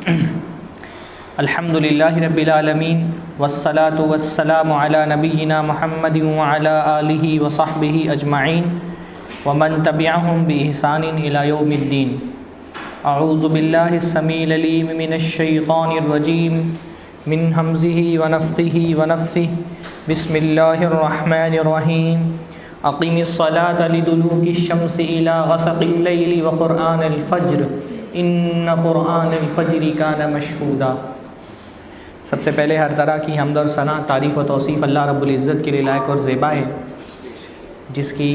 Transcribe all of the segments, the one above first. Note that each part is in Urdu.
الحمد للہ رب العالمین والصلاة والسلام علی نبینا محمد وعلی آلہ وصحبہ اجمعین ومن تبعہم بإحسان الی یوم الدین۔ اعوذ باللہ السمیع العلیم من الشیطان الرجیم من ہمزہ ونفخہ ونفثہ۔ بسم اللہ الرحمن الرحیم۔ اقیم الصلاة لدلوک الشمس الی غسق اللیل وقرآن الفجر ان قرآن الفجر کان مشہودا۔ سب سے پہلے ہر طرح کی حمد اور ثنا، تعریف و توصیف اللہ رب العزت کے لیے لائق اور زیبا ہے، جس کی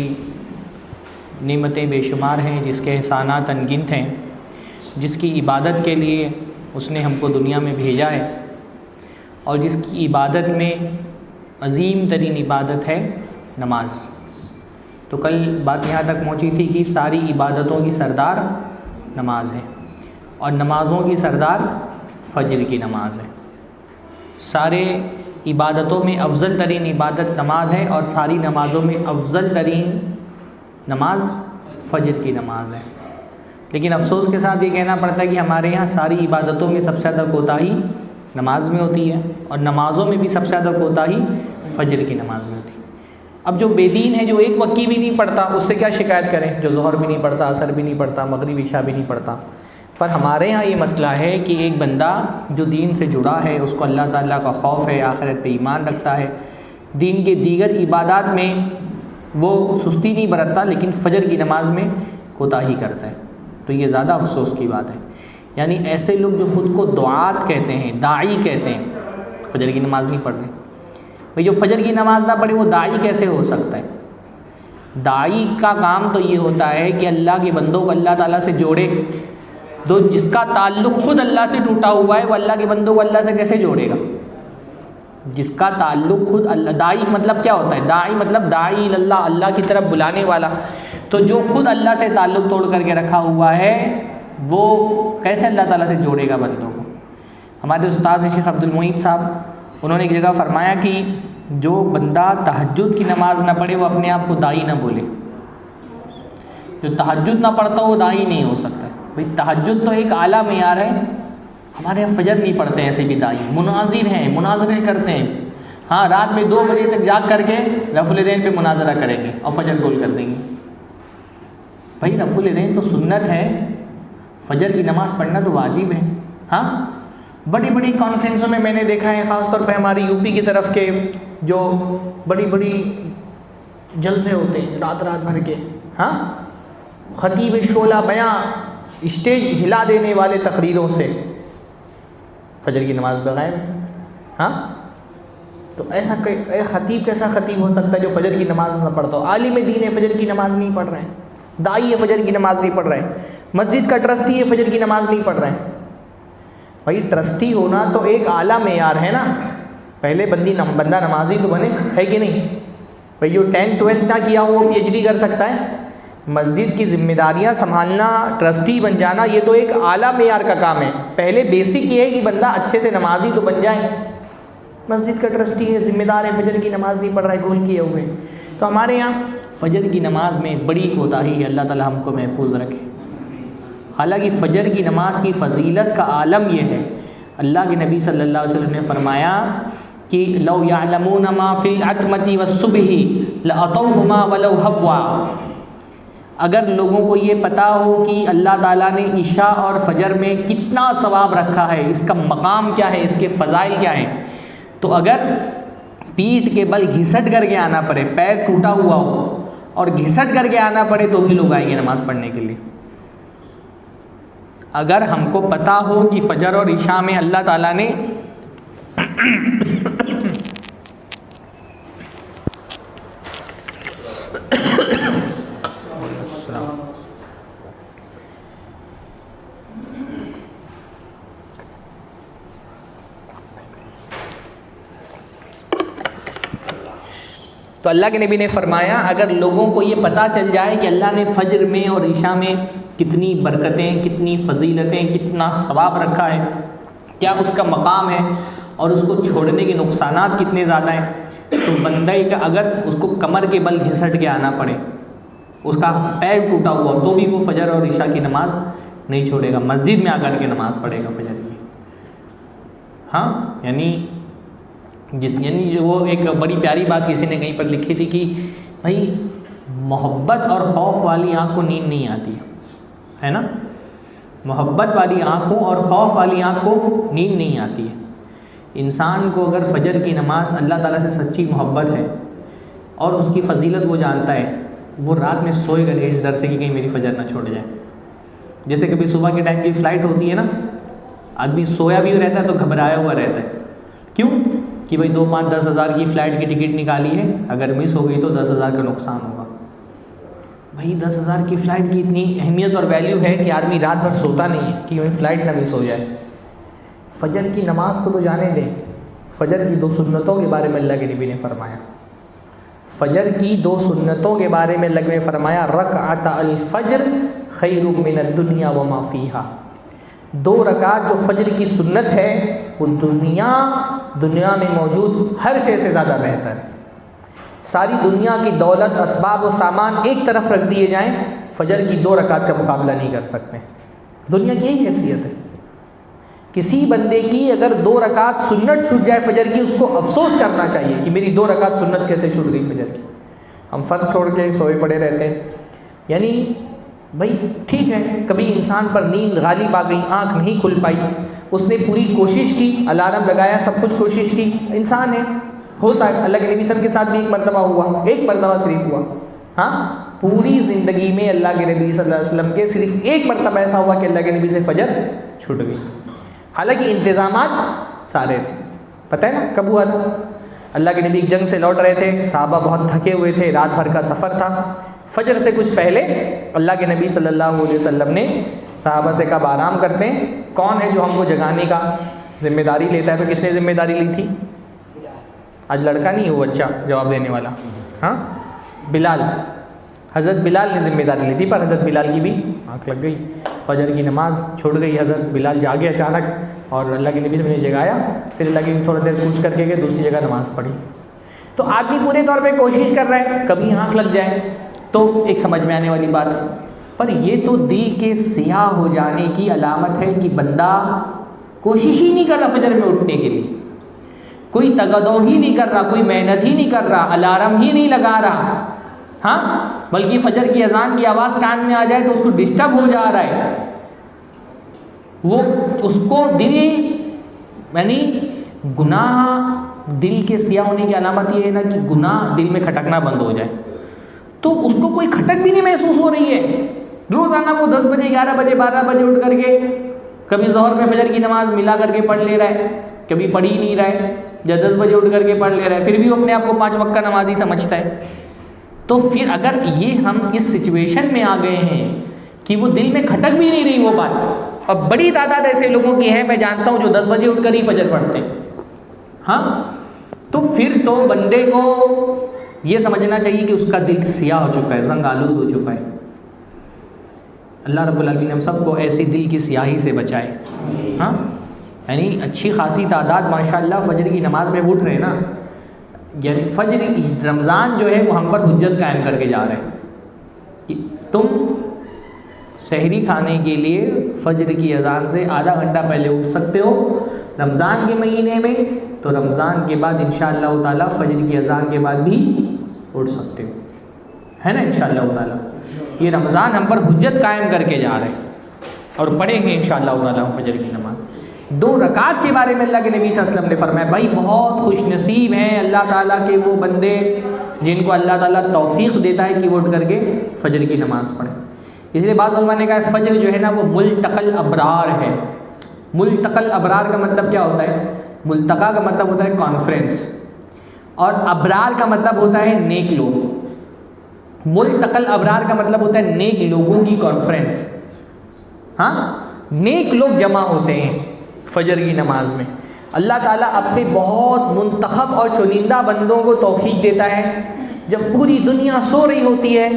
نعمتیں بے شمار ہیں، جس کے احسانات انگنت ہیں، جس کی عبادت کے لیے اس نے ہم کو دنیا میں بھیجا ہے، اور جس کی عبادت میں عظیم ترین عبادت ہے نماز۔ تو کل بات یہاں تک پہنچی تھی کہ ساری عبادتوں کی سردار نماز ہے، اور نمازوں کی سردار فجر کی نماز ہے۔ سارے عبادتوں میں افضل ترین عبادت نماز ہے، اور ساری نمازوں میں افضل ترین نماز فجر کی نماز ہے۔ لیکن افسوس کے ساتھ یہ کہنا پڑتا ہے کہ ہمارے یہاں ساری عبادتوں میں سب سے زیادہ کوتاہی نماز میں ہوتی ہے، اور نمازوں میں بھی سب سے زیادہ کوتاہی فجر کی نماز میں ہوتی ہے۔ اب جو بے دین ہے، جو ایک وقت کی بھی نہیں پڑھتا، اس سے کیا شکایت کریں؟ جو ظہر بھی نہیں پڑھتا، عصر بھی نہیں پڑھتا، مغرب عشاء بھی نہیں پڑھتا۔ پر ہمارے ہاں یہ مسئلہ ہے کہ ایک بندہ جو دین سے جڑا ہے، اس کو اللہ تعالیٰ کا خوف ہے، آخرت پہ ایمان رکھتا ہے، دین کے دیگر عبادات میں وہ سستی نہیں برتتا، لیکن فجر کی نماز میں کوتاہی کرتا ہے، تو یہ زیادہ افسوس کی بات ہے۔ یعنی ایسے لوگ جو خود کو دعات کہتے ہیں، داعی کہتے ہیں، فجر کی نماز نہیں پڑھ رہے۔ بھئی جو فجر کی نماز نہ پڑھے وہ داعی کیسے ہو سکتا ہے؟ داعی کا کام تو یہ ہوتا ہے کہ اللہ کے بندوں کو اللہ تعالیٰ سے جوڑے۔ تو جس کا تعلق خود اللہ سے ٹوٹا ہوا ہے، وہ اللہ کے بندوں کو اللہ سے کیسے جوڑے گا؟ جس کا تعلق خود اللہ، داعی مطلب کیا ہوتا ہے؟ داعی مطلب داعی اللہ، اللہ کی طرف بلانے والا۔ تو جو خود اللہ سے تعلق توڑ کر کے رکھا ہوا ہے، وہ کیسے اللہ تعالیٰ سے جوڑے گا بندوں کو؟ ہمارے استاد شیخ عبد المعید صاحب، انہوں نے ایک جگہ فرمایا کہ جو بندہ تہجد کی نماز نہ پڑھے، وہ اپنے آپ کو داعی نہ بولے۔ جو تہجد نہ پڑھتا وہ داعی نہیں ہو سکتا۔ بھئی تہجد تو ایک اعلیٰ معیار ہے۔ ہمارے یہاں فجر نہیں پڑھتے ایسے بھی داعی، مناظر ہیں، مناظرے کرتے ہیں۔ ہاں، رات میں 2 بجے تک جاگ کر کے رفع الیدین پہ مناظرہ کریں گے اور فجر گول کر دیں گے۔ بھائی رفع الیدین تو سنت ہے، فجر کی نماز پڑھنا تو واجب ہے۔ ہاں، بڑی بڑی کانفرنسوں میں میں نے دیکھا ہے، خاص طور پہ ہماری یو پی کی طرف کے جو بڑی بڑی جلسے ہوتے ہیں رات رات بھر کے، ہاں، خطیب شعلہ بیاں، اسٹیج ہلا دینے والے تقریروں سے فجر کی نماز بغیر، ہاں، تو ایسا خطیب کیسا خطیب ہو سکتا ہے جو فجر کی نماز نہ پڑھتا ہو؟ عالم دین ہے، فجر کی نماز نہیں پڑھ رہے ہیں، داعی ہے، فجر کی نماز نہیں پڑھ رہے ہیں، مسجد کا ٹرسٹی ہے، فجر کی نماز نہیں پڑھ رہے ہیں۔ بھائی ٹرسٹی ہونا تو ایک اعلیٰ معیار ہے نا، پہلے بندہ نمازی تو بنے، ہے کہ نہیں؟ بھائی جو 10 12 نہ کیا ہو وہ پی ایچ ڈی کر سکتا ہے؟ مسجد کی ذمہ داریاں سنبھالنا، ٹرسٹی بن جانا، یہ تو ایک اعلیٰ معیار کا کام ہے۔ پہلے بیسک یہ ہے کہ بندہ اچھے سے نمازی تو بن جائے۔ مسجد کا ٹرسٹی ہے، ذمہ دار ہے، فجر کی نماز نہیں پڑھ رہا ہے، گول کیے ہوئے۔ تو ہمارے یہاں فجر کی نماز میں بڑی کوتاہی ہے، اللہ تعالیٰ ہم کو محفوظ رکھے۔ حالانکہ فجر کی نماز کی فضیلت کا عالم یہ ہے، اللہ کے نبی صلی اللہ علیہ وسلم نے فرمایا کہ لو یعلمون ما فی العتمۃ والصبح لأطوہما ولو حبوا۔ اگر لوگوں کو یہ پتہ ہو کہ اللہ تعالیٰ نے عشاء اور فجر میں کتنا ثواب رکھا ہے، اس کا مقام کیا ہے، اس کے فضائل کیا ہیں، تو اگر پیٹھ کے بل گھسٹ کر کے آنا پڑے، پیر ٹوٹا ہوا ہو اور گھسٹ کر کے آنا پڑے، تو بھی لوگ آئیں گے نماز پڑھنے کے لیے۔ اگر ہم کو پتہ ہو کہ فجر اور عشاء میں اللہ تعالیٰ نے تو اللہ کے نبی نے فرمایا اگر لوگوں کو یہ پتہ چل جائے کہ اللہ نے فجر میں اور عشاء میں کتنی برکتیں، کتنی فضیلتیں، کتنا ثواب رکھا ہے، کیا اس کا مقام ہے، اور اس کو چھوڑنے کے نقصانات کتنے زیادہ ہیں، تو بندہ اگر اس کو کمر کے بل گھسٹ کے آنا پڑے، اس کا پیر ٹوٹا ہوا تو بھی وہ فجر اور عشاء کی نماز نہیں چھوڑے گا، مسجد میں آ کر کے نماز پڑھے گا فجر کی۔ ہاں یعنی وہ ایک بڑی پیاری بات کسی نے کہیں پر لکھی تھی کہ بھائی محبت اور خوف والی آنکھ کو نیند نہیں آتی ہے نا، محبت والی آنکھوں اور خوف والی آنکھ کو نیند نہیں آتی ہے۔ انسان کو اگر فجر کی نماز اللہ تعالیٰ سے سچی محبت ہے اور اس کی فضیلت وہ جانتا ہے، وہ رات میں سوئے گا نہیں اس ڈر سے کہ کہیں میری فجر نہ چھوڑ جائے۔ جیسے کبھی صبح کے ٹائم کی فلائٹ ہوتی ہے نا، آدمی سویا بھی رہتا ہے تو گھبرایا ہوا رہتا ہے، کیوں کہ بھائی 2 5 10 ہزار کی فلائٹ کی ٹکٹ نکالی ہے، اگر مس ہو گئی تو 10,000 کا نقصان ہوگا۔ بھائی 10,000 کی فلائٹ کی اتنی اہمیت اور ویلیو ہے کہ آدمی رات بھر سوتا نہیں ہے کہ وہیں فلائٹ نہ مس ہو جائے۔ فجر کی نماز کو تو جانے دیں، فجر کی 2 سنتوں کے بارے میں اللہ کے نبی نے فرمایا، فجر کی 2 سنتوں کے بارے میں اللہ نے فرمایا رکعت الفجر خیر من الدنیا وما فیہا، 2 رکعت جو فجر کی سنت ہے وہ دنیا میں موجود ہر شے سے زیادہ بہتر ہے۔ ساری دنیا کی دولت، اسباب و سامان ایک طرف رکھ دیے جائیں، فجر کی 2 رکعت کا مقابلہ نہیں کر سکتے۔ دنیا کی یہی حیثیت ہے۔ کسی بندے کی اگر 2 رکعت سنت چھوٹ جائے فجر کی، اس کو افسوس کرنا چاہیے کہ میری 2 رکعت سنت کیسے چھوٹ گئی فجر کی۔ ہم فرض چھوڑ کے سوئے پڑے رہتے ہیں، یعنی بھائی ٹھیک ہے کبھی انسان پر نیند غالب آ گئی، آنکھ نہیں کھل پائی، اس نے پوری کوشش کی، الارم لگایا، سب کچھ کوشش کی، انسان ہے، ہوتا ہے۔ اللہ کے نبی صلی اللہ علیہ وسلم کے ساتھ بھی ایک مرتبہ ہوا، ایک مرتبہ صرف ہوا، ہاں پوری زندگی میں اللہ کے نبی صلی اللہ علیہ وسلم کے صرف ایک مرتبہ ایسا ہوا کہ اللہ کے نبی سے فجر چھوٹ گئی، حالانکہ انتظامات سارے تھے۔ پتہ ہے نا کب ہوا تھا؟ اللہ کے نبی ایک جنگ سے لوٹ رہے تھے، صحابہ بہت تھکے ہوئے تھے، رات بھر کا سفر تھا، فجر سے کچھ پہلے اللہ کے نبی صلی اللہ علیہ وسلم نے صحابہ سے کہا آرام کرتے ہیں، کون ہے جو ہم کو جگانے کا ذمہ داری لیتا ہے؟ تو کس نے ذمہ داری لی تھی؟ آج لڑکا نہیں ہے وہ بچہ جواب دینے والا، ہاں بلال، حضرت بلال نے ذمہ داری لی تھی، پر حضرت بلال کی بھی آنکھ لگ گئی، فجر کی نماز چھوڑ گئی، حضرت بلال جاگے اچانک اور اللہ کے نبی نے جگایا، پھر اللہ کی تھوڑا دیر پوچھ کر کے گئے، دوسری جگہ نماز پڑھی۔ تو آدمی پورے طور پہ کوشش کر رہا ہے کبھی آنکھ لگ جائے تو ایک سمجھ میں آنے والی بات ہے، پر یہ تو دل کے سیاہ ہو جانے کی علامت ہے کہ بندہ کوشش ہی نہیں کر رہا فجر میں اٹھنے کے لیے، کوئی تگدو ہی نہیں کر رہا، کوئی محنت ہی نہیں کر رہا، الارم ہی نہیں لگا رہا، ہاں بلکہ فجر کی اذان کی آواز کان میں آ جائے تو اس کو ڈسٹرب ہو جا رہا ہے، وہ اس کو دل یعنی گناہ، دل کے سیاہ ہونے کی علامت یہ ہے نا کہ گناہ دل میں کھٹکنا بند ہو جائے، تو اس کو کوئی کھٹک بھی نہیں محسوس ہو رہی ہے۔ روزانہ وہ 10 بجے 11 بجے 12 بجے اٹھ کر کے کبھی ظہر میں فجر کی نماز ملا کر کے پڑھ لے رہا ہے، کبھی پڑھ ہی نہیں رہا ہے، یا 10 بجے اٹھ کر کے پڑھ لے رہا ہے، پھر بھی وہ اپنے آپ کو 5 وقت کا نمازی سمجھتا ہے۔ تو پھر اگر یہ ہم اس سچویشن میں آ گئے ہیں کہ وہ دل میں کھٹک بھی نہیں رہی وہ بات، اور بڑی تعداد ایسے لوگوں کی ہے میں جانتا ہوں جو 10 بجے اٹھ کر ہی فجر پڑھتے ہیں، ہاں تو پھر تو بندے کو یہ سمجھنا چاہیے کہ اس کا دل سیاہ ہو چکا ہے، زنگ آلود ہو چکا ہے۔ اللہ رب العالمین ہم سب کو ایسی دل کی سیاہی سے بچائے، ہاں یعنی اچھی خاصی تعداد ماشاءاللہ فجر کی نماز میں اٹھ رہے ہیں نا، یعنی فجر رمضان جو ہے وہ ہم پر حجت قائم کر کے جا رہے ہیں کہ تم سحری کھانے کے لیے فجر کی اذان سے آدھا گھنٹہ پہلے اٹھ سکتے ہو رمضان کے مہینے میں، تو رمضان کے بعد انشاءاللہ تعالیٰ فجر کی اذان کے بعد بھی اٹھ سکتے ہو، ہے نا انشاءاللہ تعالیٰ۔ یہ رمضان ہم پر حجت قائم کر کے جا رہے ہیں اور پڑھیں گے انشاءاللہ تعالیٰ فجر کی نماز۔ 2 رکعت کے بارے میں اللہ کے نبی صلی اللہ علیہ وسلم نے فرمایا بھائی بہت خوش نصیب ہیں اللہ تعالیٰ کے وہ بندے جن کو اللہ تعالیٰ توفیق دیتا ہے کہ وہ اٹھ کر کے فجر کی نماز پڑھیں۔ اس لیے بعض علماء نے کہا فجر جو ہے نا وہ ملتقل ابرار ہے۔ ملتقل ابرار کا مطلب کیا ہوتا ہے؟ ملتقا کا مطلب ہوتا ہے کانفرنس، اور ابرار کا مطلب ہوتا ہے نیک لوگ۔ ملتقل ابرار کا مطلب ہوتا ہے نیک لوگوں کی کانفرنس، ہاں نیک لوگ جمع ہوتے ہیں فجر کی نماز میں۔ اللہ تعالیٰ اپنے بہت منتخب اور چنندہ بندوں کو توفیق دیتا ہے، جب پوری دنیا سو رہی ہوتی ہے،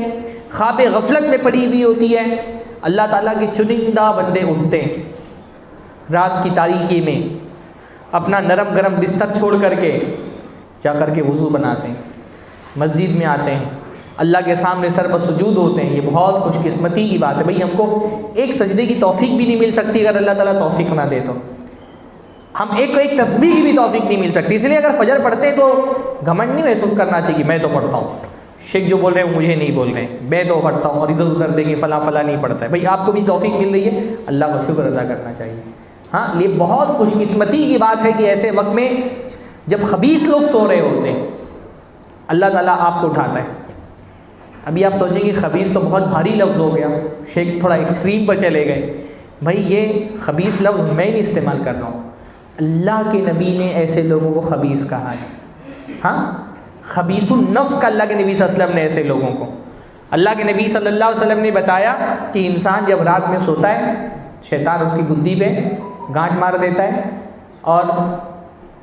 خواب غفلت میں پڑی ہوئی ہوتی ہے، اللہ تعالیٰ کے چنندہ بندے اٹھتے ہیں رات کی تاریکی میں، اپنا نرم گرم بستر چھوڑ کر کے جا کر کے وضو بناتے ہیں، مسجد میں آتے ہیں، اللہ کے سامنے سر بسجود ہوتے ہیں۔ یہ بہت خوش قسمتی کی بات ہے، بھئی ہم کو ایک سجدے کی توفیق بھی نہیں مل سکتی اگر اللہ تعالیٰ توفیق نہ دے تو۔ ہم ایک تسبیح کی بھی توفیق نہیں مل سکتی. اس لیے اگر فجر پڑھتے ہیں تو گھمنڈ نہیں محسوس کرنا چاہیے کہ میں تو پڑھتا ہوں, شیخ جو بول رہے ہیں وہ مجھے نہیں بول رہے ہیں, میں تو پڑھتا ہوں, اور ادھر ادھر دیکھیں فلاں فلاں نہیں پڑھتا ہے. بھائی آپ کو بھی توفیق مل رہی ہے, اللہ کا شکر ادا کرنا چاہیے. ہاں, یہ بہت خوش قسمتی کی بات ہے کہ ایسے وقت میں جب خبیث لوگ سو رہے ہوتے ہیں اللہ تعالیٰ آپ کو اٹھاتا ہے. ابھی آپ سوچیں گے خبیث تو بہت بھاری لفظ ہو گیا, شیخ تھوڑا ایکسٹریم پر چلے گئے. بھائی یہ خبیث لفظ میں نہیں استعمال کر رہا ہوں, اللہ کے نبی نے ایسے لوگوں کو خبیث کہا ہے. ہاں, خبیث النفس کا اللہ کے نبی صلی اللہ علیہ وسلم نے ایسے لوگوں کو, اللہ کے نبی صلی اللہ علیہ وسلم نے بتایا کہ انسان جب رات میں سوتا ہے شیطان اس کی گدی پہ گانٹھ مار دیتا ہے اور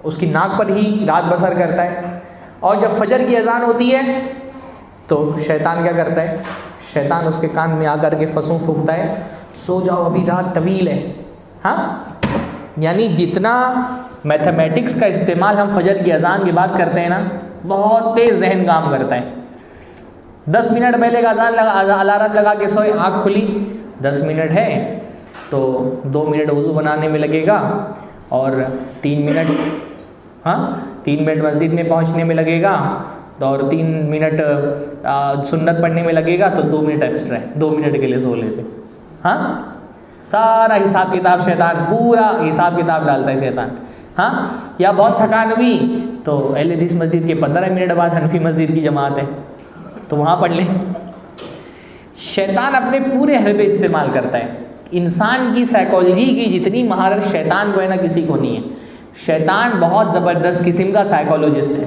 اس کی ناک پر ہی رات بسر کرتا ہے, اور جب فجر کی اذان ہوتی ہے تو شیطان کیا کرتا ہے, شیطان اس کے کان میں آ کر کے فسوں پھونکتا ہے, سو جاؤ ابھی رات طویل ہے. ہاں, یعنی جتنا میتھمیٹکس کا استعمال ہم فجر کی اذان کی بات کرتے ہیں نا, بہت تیز ذہن کام کرتا ہے. 10 منٹ پہلے کا اذان الارم لگا کے سوئے, آنکھ کھلی 10 منٹ ہے تو 2 منٹ وضو بنانے میں لگے گا, اور 3 منٹ 3 منٹ مسجد میں پہنچنے میں لگے گا, اور 3 منٹ سنت پڑھنے میں لگے گا, تو 2 منٹ ایکسٹرا ہے, 2 منٹ کے لیے سو لیتے. ہاں, سارا حساب کتاب شیطان, پورا حساب کتاب ڈالتا ہے شیطان. ہاں, یا بہت تھکان ہوئی تو اہل حدیث مسجد کے 15 منٹ بعد حنفی مسجد کی جماعت ہے تو وہاں پڑھ لیں. شیطان اپنے پورے حربے استعمال کرتا ہے. انسان کی سائیکالوجی کی جتنی مہارت شیطان کو ہے نا, کسی کو نہیں ہے. شیطان بہت زبردست قسم کا سائیکالوجسٹ ہے.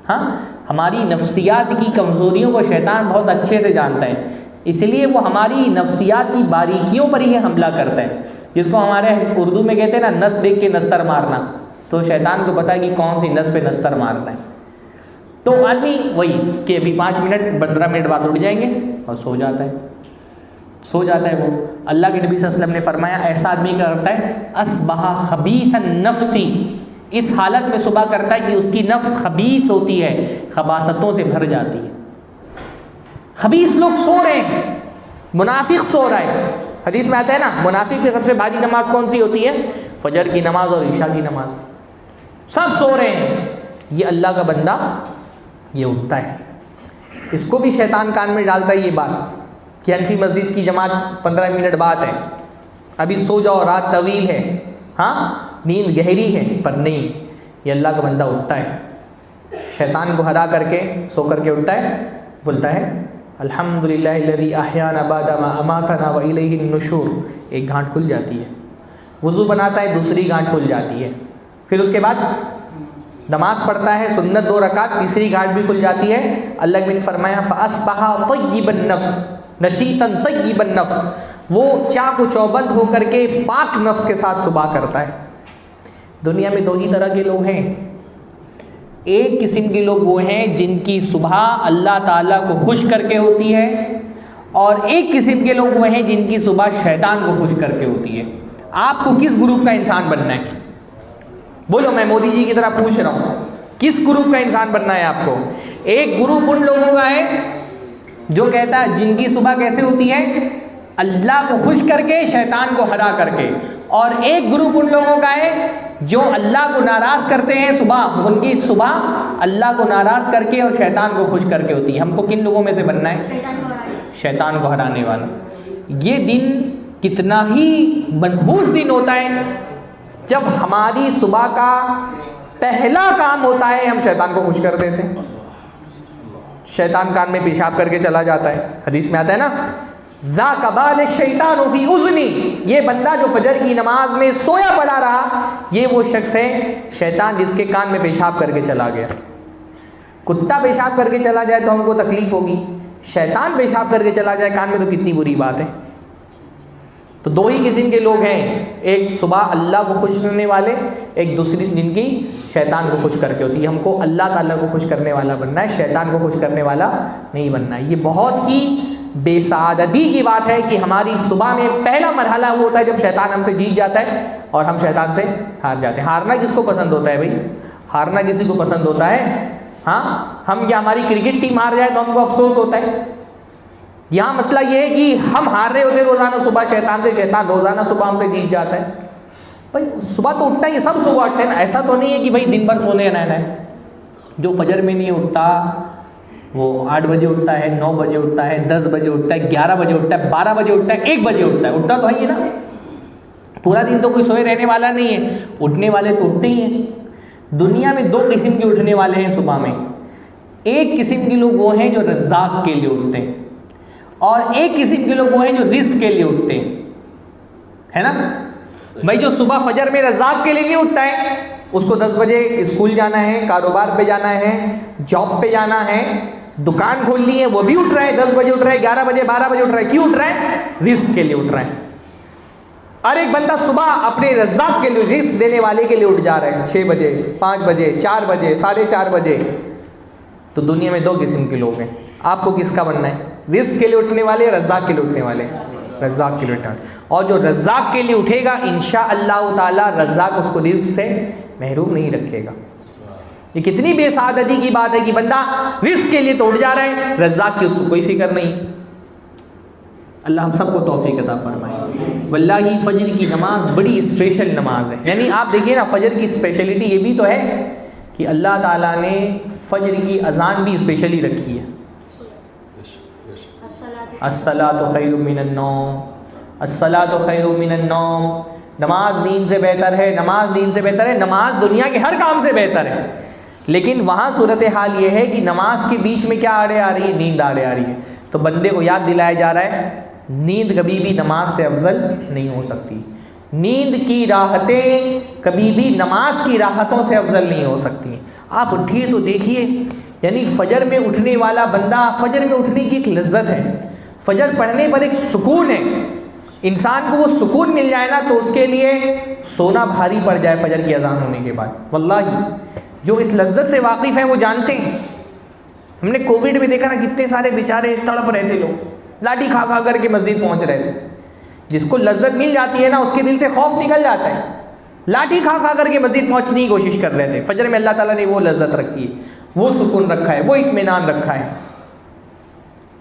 ہاں, ہماری نفسیات کی کمزوریوں کو شیطان بہت اچھے سے جانتا ہے, اس لیے وہ ہماری نفسیات کی باریکیوں پر ہی حملہ کرتا ہے, جس کو ہمارے اردو میں کہتے ہیں نا نس دیکھ کے نستر مارنا. تو شیطان کو پتہ ہے کہ کون سی نس پہ نستر مارنا ہے. تو آدمی وہی کہ ابھی 5 منٹ 15 منٹ بعد اٹھ جائیں گے اور سو جاتا ہے وہ. اللہ کے نبی صلی اللہ علیہ وسلم نے فرمایا ایسا آدمی کیا کرتا ہے, اصبح خبیث النفس, اس حالت میں صبح کرتا ہے کہ اس کی نفس خبیث ہوتی ہے, خباثتوں سے بھر جاتی ہے. خبیث لوگ سو رہے ہیں, منافق سو رہا ہے. حدیث میں آتا ہے نا, منافق کی سب سے بھاری نماز کون سی ہوتی ہے, فجر کی نماز اور عشاء کی نماز. سب سو رہے ہیں, یہ اللہ کا بندہ یہ اٹھتا ہے. اس کو بھی شیطان کان میں ڈالتا ہے یہ بات کہ حنفی مسجد کی جماعت 15 منٹ بعد ہے, ابھی سو جاؤ رات طویل ہے. ہاں, نیند گہری ہے, پر نہیں, یہ اللہ کا بندہ اٹھتا ہے. شیطان کو ہرا کر کے سو کر کے اٹھتا ہے, بولتا ہے الحمدللہ الذی احیانا بعد ما اماتنا والیہ النشور. ایک گھانٹ کھل جاتی ہے, وضو بناتا ہے, دوسری گھانٹ کھل جاتی ہے, پھر اس کے بعد نماز پڑھتا ہے سنت 2 رکعت, تیسری گھانٹ بھی کھل جاتی ہے. اللہ نے فرمایا فاصبح طیب النفس نشیطا طیب النفس, وہ چاق و چوبند ہو کر کے پاک نفس کے ساتھ صبح کرتا ہے. دنیا میں 2 ہی طرح کے لوگ ہیں. ایک قسم کے لوگ وہ ہیں جن کی صبح اللہ تعالیٰ کو خوش کر کے ہوتی ہے, اور ایک قسم کے لوگ وہ ہیں جن کی صبح شیطان کو خوش کر کے ہوتی ہے. آپ کو کس گروپ کا انسان بننا ہے؟ بولو, میں مودی جی کی طرح پوچھ رہا ہوں, کس گروپ کا انسان بننا ہے آپ کو؟ ایک گروپ ان لوگوں کا ہے جو کہتا ہے جن کی صبح کیسے ہوتی ہے, اللہ کو خوش کر کے شیطان کو ہرا کر کے, اور ایک گروپ ان لوگوں کا ہے جو اللہ کو ناراض کرتے ہیں صبح, ان کی صبح اللہ کو ناراض کر کے اور شیطان کو خوش کر کے ہوتی ہے. ہم کو کن لوگوں میں سے بننا ہے؟ شیطان کو ہرانے والا. یہ دن کتنا ہی منحوس دن ہوتا ہے جب ہماری صبح کا پہلا کام ہوتا ہے ہم شیطان کو خوش کر دیتے ہیں. شیطان کان میں پیشاب کر کے چلا جاتا ہے. حدیث میں آتا ہے نا, ذاک بال الشیطان فی اذنی, یہ بندہ جو فجر کی نماز میں سویا پڑا رہا, یہ وہ شخص ہے شیطان جس کے کان میں پیشاب کر کے چلا گیا. کتا پیشاب کر کے چلا جائے تو ہم کو تکلیف ہوگی, شیطان پیشاب کر کے چلا جائے کان میں تو کتنی بری بات ہے. تو 2 ہی قسم کے لوگ ہیں, ایک صبح اللہ کو خوش کرنے والے, ایک دوسری جن کی شیطان کو خوش کر کے ہوتی ہے. ہم کو اللہ تعالیٰ کو خوش کرنے والا بننا ہے, شیطان کو خوش کرنے والا نہیں بننا ہے. یہ بہت ہی بے سعادتی کی بات ہے کہ ہماری صبح میں پہلا مرحلہ وہ ہوتا ہے جب شیطان ہم سے جیت جاتا ہے اور ہم شیطان سے ہار جاتے ہیں. ہارنا کس کو پسند ہوتا ہے بھائی؟ ہارنا کسی کو پسند ہوتا ہے؟ ہاں, ہم کیا ہماری کرکٹ ٹیم ہار جائے تو ہم کو افسوس ہوتا ہے؟ یہاں مسئلہ یہ ہے کہ ہم ہار رہے ہوتے روزانہ صبح شیطان سے, شیطان روزانہ صبح ہم سے جیت جاتا ہے. بھائی صبح تو اٹھنا ہی، سب صبح اٹھتے ہیں نا، ایسا تو نہیں ہے کہ بھائی دن بھر سونے رہنا ہے. جو فجر میں نہیں اٹھتا وہ 8 بجے اٹھتا ہے، 9 بجے اٹھتا ہے، 10 بجے اٹھتا ہے، 11 بجے اٹھتا ہے، 12 بجے اٹھتا ہے، 1 بجے اٹھتا ہے. اٹھتا تو ہے نا، پورا دن تو کوئی سوئے رہنے والا نہیں ہے. اٹھنے والے تو اٹھتے ہی ہیں. دنیا میں 2 قسم کے اٹھنے والے ہیں صبح میں. ایک قسم کے لوگ وہ ہیں جو رزاق کے لیے اٹھتے ہیں، اور ایک قسم کے لوگ وہ ہیں جو رزق کے لیے اٹھتے ہیں، ہے نا. بھائی جو صبح فجر میں رزاق کے لیے نہیں اٹھتا ہے، اس کو 10 بجے اسکول جانا ہے، کاروبار پہ جانا ہے، جاب پہ جانا ہے، دکان کھولنی ہے، وہ بھی اٹھ رہا ہے، 10 بجے اٹھ رہا ہے، 11 بجے 12 بجے اٹھ رہا ہے. کیوں اٹھ رہا ہے؟ رزق کے لیے اٹھ رہا ہے. اور ایک بندہ صبح اپنے رزاق کے لیے، رزق دینے والے کے لیے اٹھ جا رہا ہے 6 بجے 5 بجے 4 بجے 4:30 بجے. تو دنیا میں 2 قسم کے لوگ ہیں. آپ کو کس کا بننا ہے؟ رزق کے لیے اٹھنے والے، رزاق کے لیے اٹھنے والے؟ رزاق کے لیے اٹھنے والے. اور جو رزاق کے لیے اٹھے گا انشاءاللہ تعالی رزاق اس کو رزق سے محروم نہیں رکھے گا. یہ کتنی بے سعادتی کی بات ہے کہ بندہ رزق کے لیے تو اٹھ جا رہا ہے، رزاق کی اس کو کوئی فکر نہیں. اللہ ہم سب کو توفیق عطا فرمائے. واللہ فجر کی نماز بڑی اسپیشل نماز ہے. یعنی آپ دیکھیے نا، فجر کی اسپیشلٹی یہ بھی تو ہے کہ اللہ تعالیٰ نے فجر کی اذان بھی اسپیشلی رکھی ہے. الصلاۃ خیر من النوم، الصلاۃ خیر من النوم. نماز نیند سے بہتر ہے، نماز نیند سے بہتر ہے. نماز دنیا کے ہر کام سے بہتر ہے، لیکن وہاں صورتحال یہ ہے کہ نماز کے بیچ میں کیا آڑے آ رہی ہے؟ نیند آڑے آ رہی ہے. تو بندے کو یاد دلایا جا رہا ہے نیند کبھی بھی نماز سے افضل نہیں ہو سکتی. نیند کی راحتیں کبھی بھی نماز کی راحتوں سے افضل نہیں ہو سکتی. آپ اٹھیے تو دیکھیے، یعنی فجر میں اٹھنے والا بندہ، فجر میں اٹھنے کی ایک لذت ہے، فجر پڑھنے پر ایک سکون ہے. انسان کو وہ سکون مل جائے نا تو اس کے لیے سونا بھاری پڑ جائے فجر کی اذان ہونے کے بعد. واللہ جو اس لذت سے واقف ہیں وہ جانتے ہیں. ہم نے کووڈ میں دیکھا نا، کتنے سارے بیچارے تڑپ رہے تھے، لوگ لاٹھی کھا کھا کر کے مسجد پہنچ رہے تھے. جس کو لذت مل جاتی ہے نا، اس کے دل سے خوف نکل جاتا ہے. لاٹھی کھا کھا کر کے مسجد پہنچنے کی کوشش کر رہے تھے. فجر میں اللہ تعالیٰ نے وہ لذت رکھی ہے، وہ سکون رکھا ہے، وہ اطمینان رکھا ہے.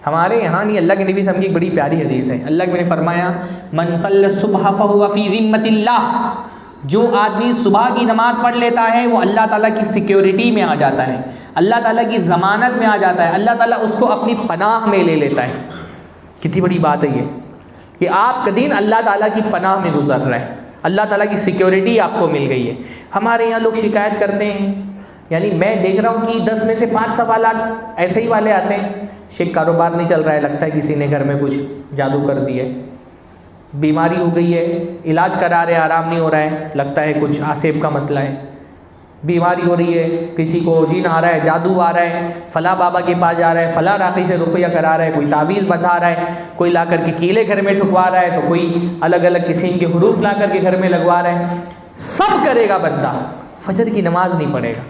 ہمارے یہاں نہیں، اللہ کے نبی صلی اللہ علیہ وسلم کی ایک بڑی پیاری حدیث ہے. اللہ کے نے فرمایا من صلی الصبح فہو فی ذمۃ اللہ، جو آدمی صبح کی نماز پڑھ لیتا ہے وہ اللہ تعالیٰ کی سیکیورٹی میں آ جاتا ہے، اللہ تعالیٰ کی ضمانت میں آ جاتا ہے، اللہ تعالیٰ اس کو اپنی پناہ میں لے لیتا ہے. کتنی بڑی بات ہے یہ کہ آپ کا دین اللہ تعالیٰ کی پناہ میں گزر رہا ہے، اللہ تعالیٰ کی سیکیورٹی آپ کو مل گئی ہے. ہمارے یہاں لوگ شکایت کرتے ہیں، یعنی میں دیکھ رہا ہوں کہ 10 میں سے 5 سوالات ایسے ہی والے آتے ہیں. شیخ کاروبار نہیں چل رہا ہے، لگتا ہے کسی نے گھر میں کچھ جادو کر دی ہے. بیماری ہو گئی ہے، علاج کرا رہے، آرام نہیں ہو رہا ہے، لگتا ہے کچھ آسیب کا مسئلہ ہے. بیماری ہو رہی ہے، کسی کو جین آ رہا ہے، جادو آ رہا ہے، فلاں بابا کے پاس جا رہا ہے، فلاں راقی سے رقیہ کرا رہا ہے، کوئی تعویذ بندھا رہا ہے، کوئی لا کر کے کیلے گھر میں ٹھکوا رہا ہے، تو کوئی الگ الگ قسم کے حروف لا کر کے گھر میں لگوا رہا ہے. سب کرے گا بندہ، فجر کی نماز نہیں پڑھے گا.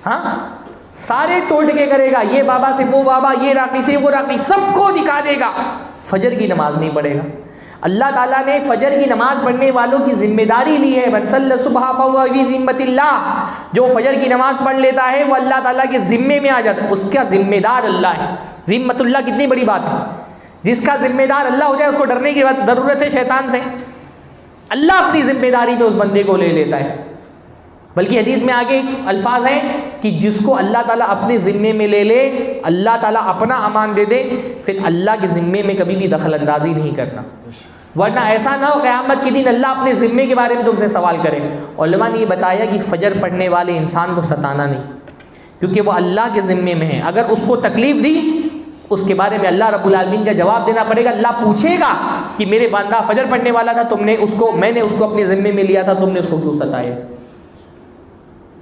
ہاں سارے ٹوٹ کے کرے گا، یہ بابا سے وہ بابا، یہ راقی سے وہ راقی، سب کو دکھا دے گا، فجر کی نماز نہیں پڑھے گا. اللہ تعالیٰ نے فجر کی نماز پڑھنے والوں کی ذمہ داری لی ہے. من صلی الصبح فہو فی ذمۃ اللہ، جو فجر کی نماز پڑھ لیتا ہے وہ اللہ تعالیٰ کے ذمے میں آ جاتا ہے، اس کا ذمہ دار اللہ ہے. ذمۃ اللہ کتنی بڑی بات ہے. جس کا ذمہ دار اللہ ہو جائے اس کو ڈرنے کی ضرورت ہے شیطان سے. اللہ اپنی ذمہ داری پہ اس بندے کو لے لیتا ہے. بلکہ حدیث میں آگے الفاظ ہیں کہ جس کو اللہ تعالیٰ اپنے ذمے میں لے لے، اللہ تعالیٰ اپنا امان دے دے، پھر اللہ کے ذمے میں کبھی بھی دخل اندازی نہیں کرنا، ورنہ ایسا نہ ہو قیامت کے دن اللہ اپنے ذمے کے بارے میں تم سے سوال کرے. علماء نے یہ بتایا کہ فجر پڑھنے والے انسان کو ستانا نہیں، کیونکہ وہ اللہ کے ذمے میں ہے. اگر اس کو تکلیف دی اس کے بارے میں اللہ رب العالمین کا جواب دینا پڑے گا. اللہ پوچھے گا کہ میرے بندہ فجر پڑھنے والا تھا، تم نے اس کو، میں نے اس کو اپنے ذمے میں لیا تھا، تم نے اس کو کیوں ستایا.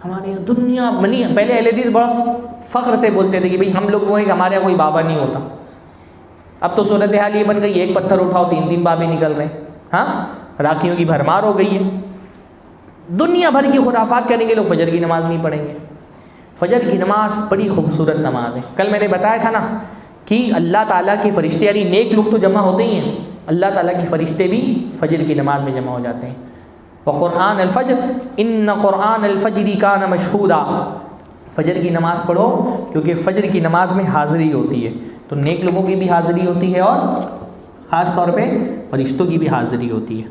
ہمارے یہاں دنیا منی، پہلے اہل حدیث بڑا فخر سے بولتے تھے کہ بھئی ہم لوگ وہ ہیں کہ ہمارے یہاں کوئی بابا نہیں ہوتا. اب تو صورتحال یہ بن گئی، ایک پتھر اٹھاؤ 3 بابے نکل رہے ہیں. ہاں راکیوں کی بھرمار ہو گئی ہے. دنیا بھر کی خرافات کریں گے لوگ، فجر کی نماز نہیں پڑھیں گے. فجر کی نماز بڑی خوبصورت نماز ہے. کل میں نے بتایا تھا نا کہ اللہ تعالیٰ کے فرشتے، یعنی نیک لوگ تو جمع ہوتے ہی ہیں، اللہ تعالیٰ کے فرشتے بھی فجر کی نماز میں جمع ہو جاتے ہیں. وقرآن الفجر ان قرآن الفجر کان مشہودا، فجر کی نماز پڑھو کیونکہ فجر کی نماز میں حاضری ہوتی ہے. تو نیک لوگوں کی بھی حاضری ہوتی ہے اور خاص طور پہ فرشتوں کی بھی حاضری ہوتی ہے.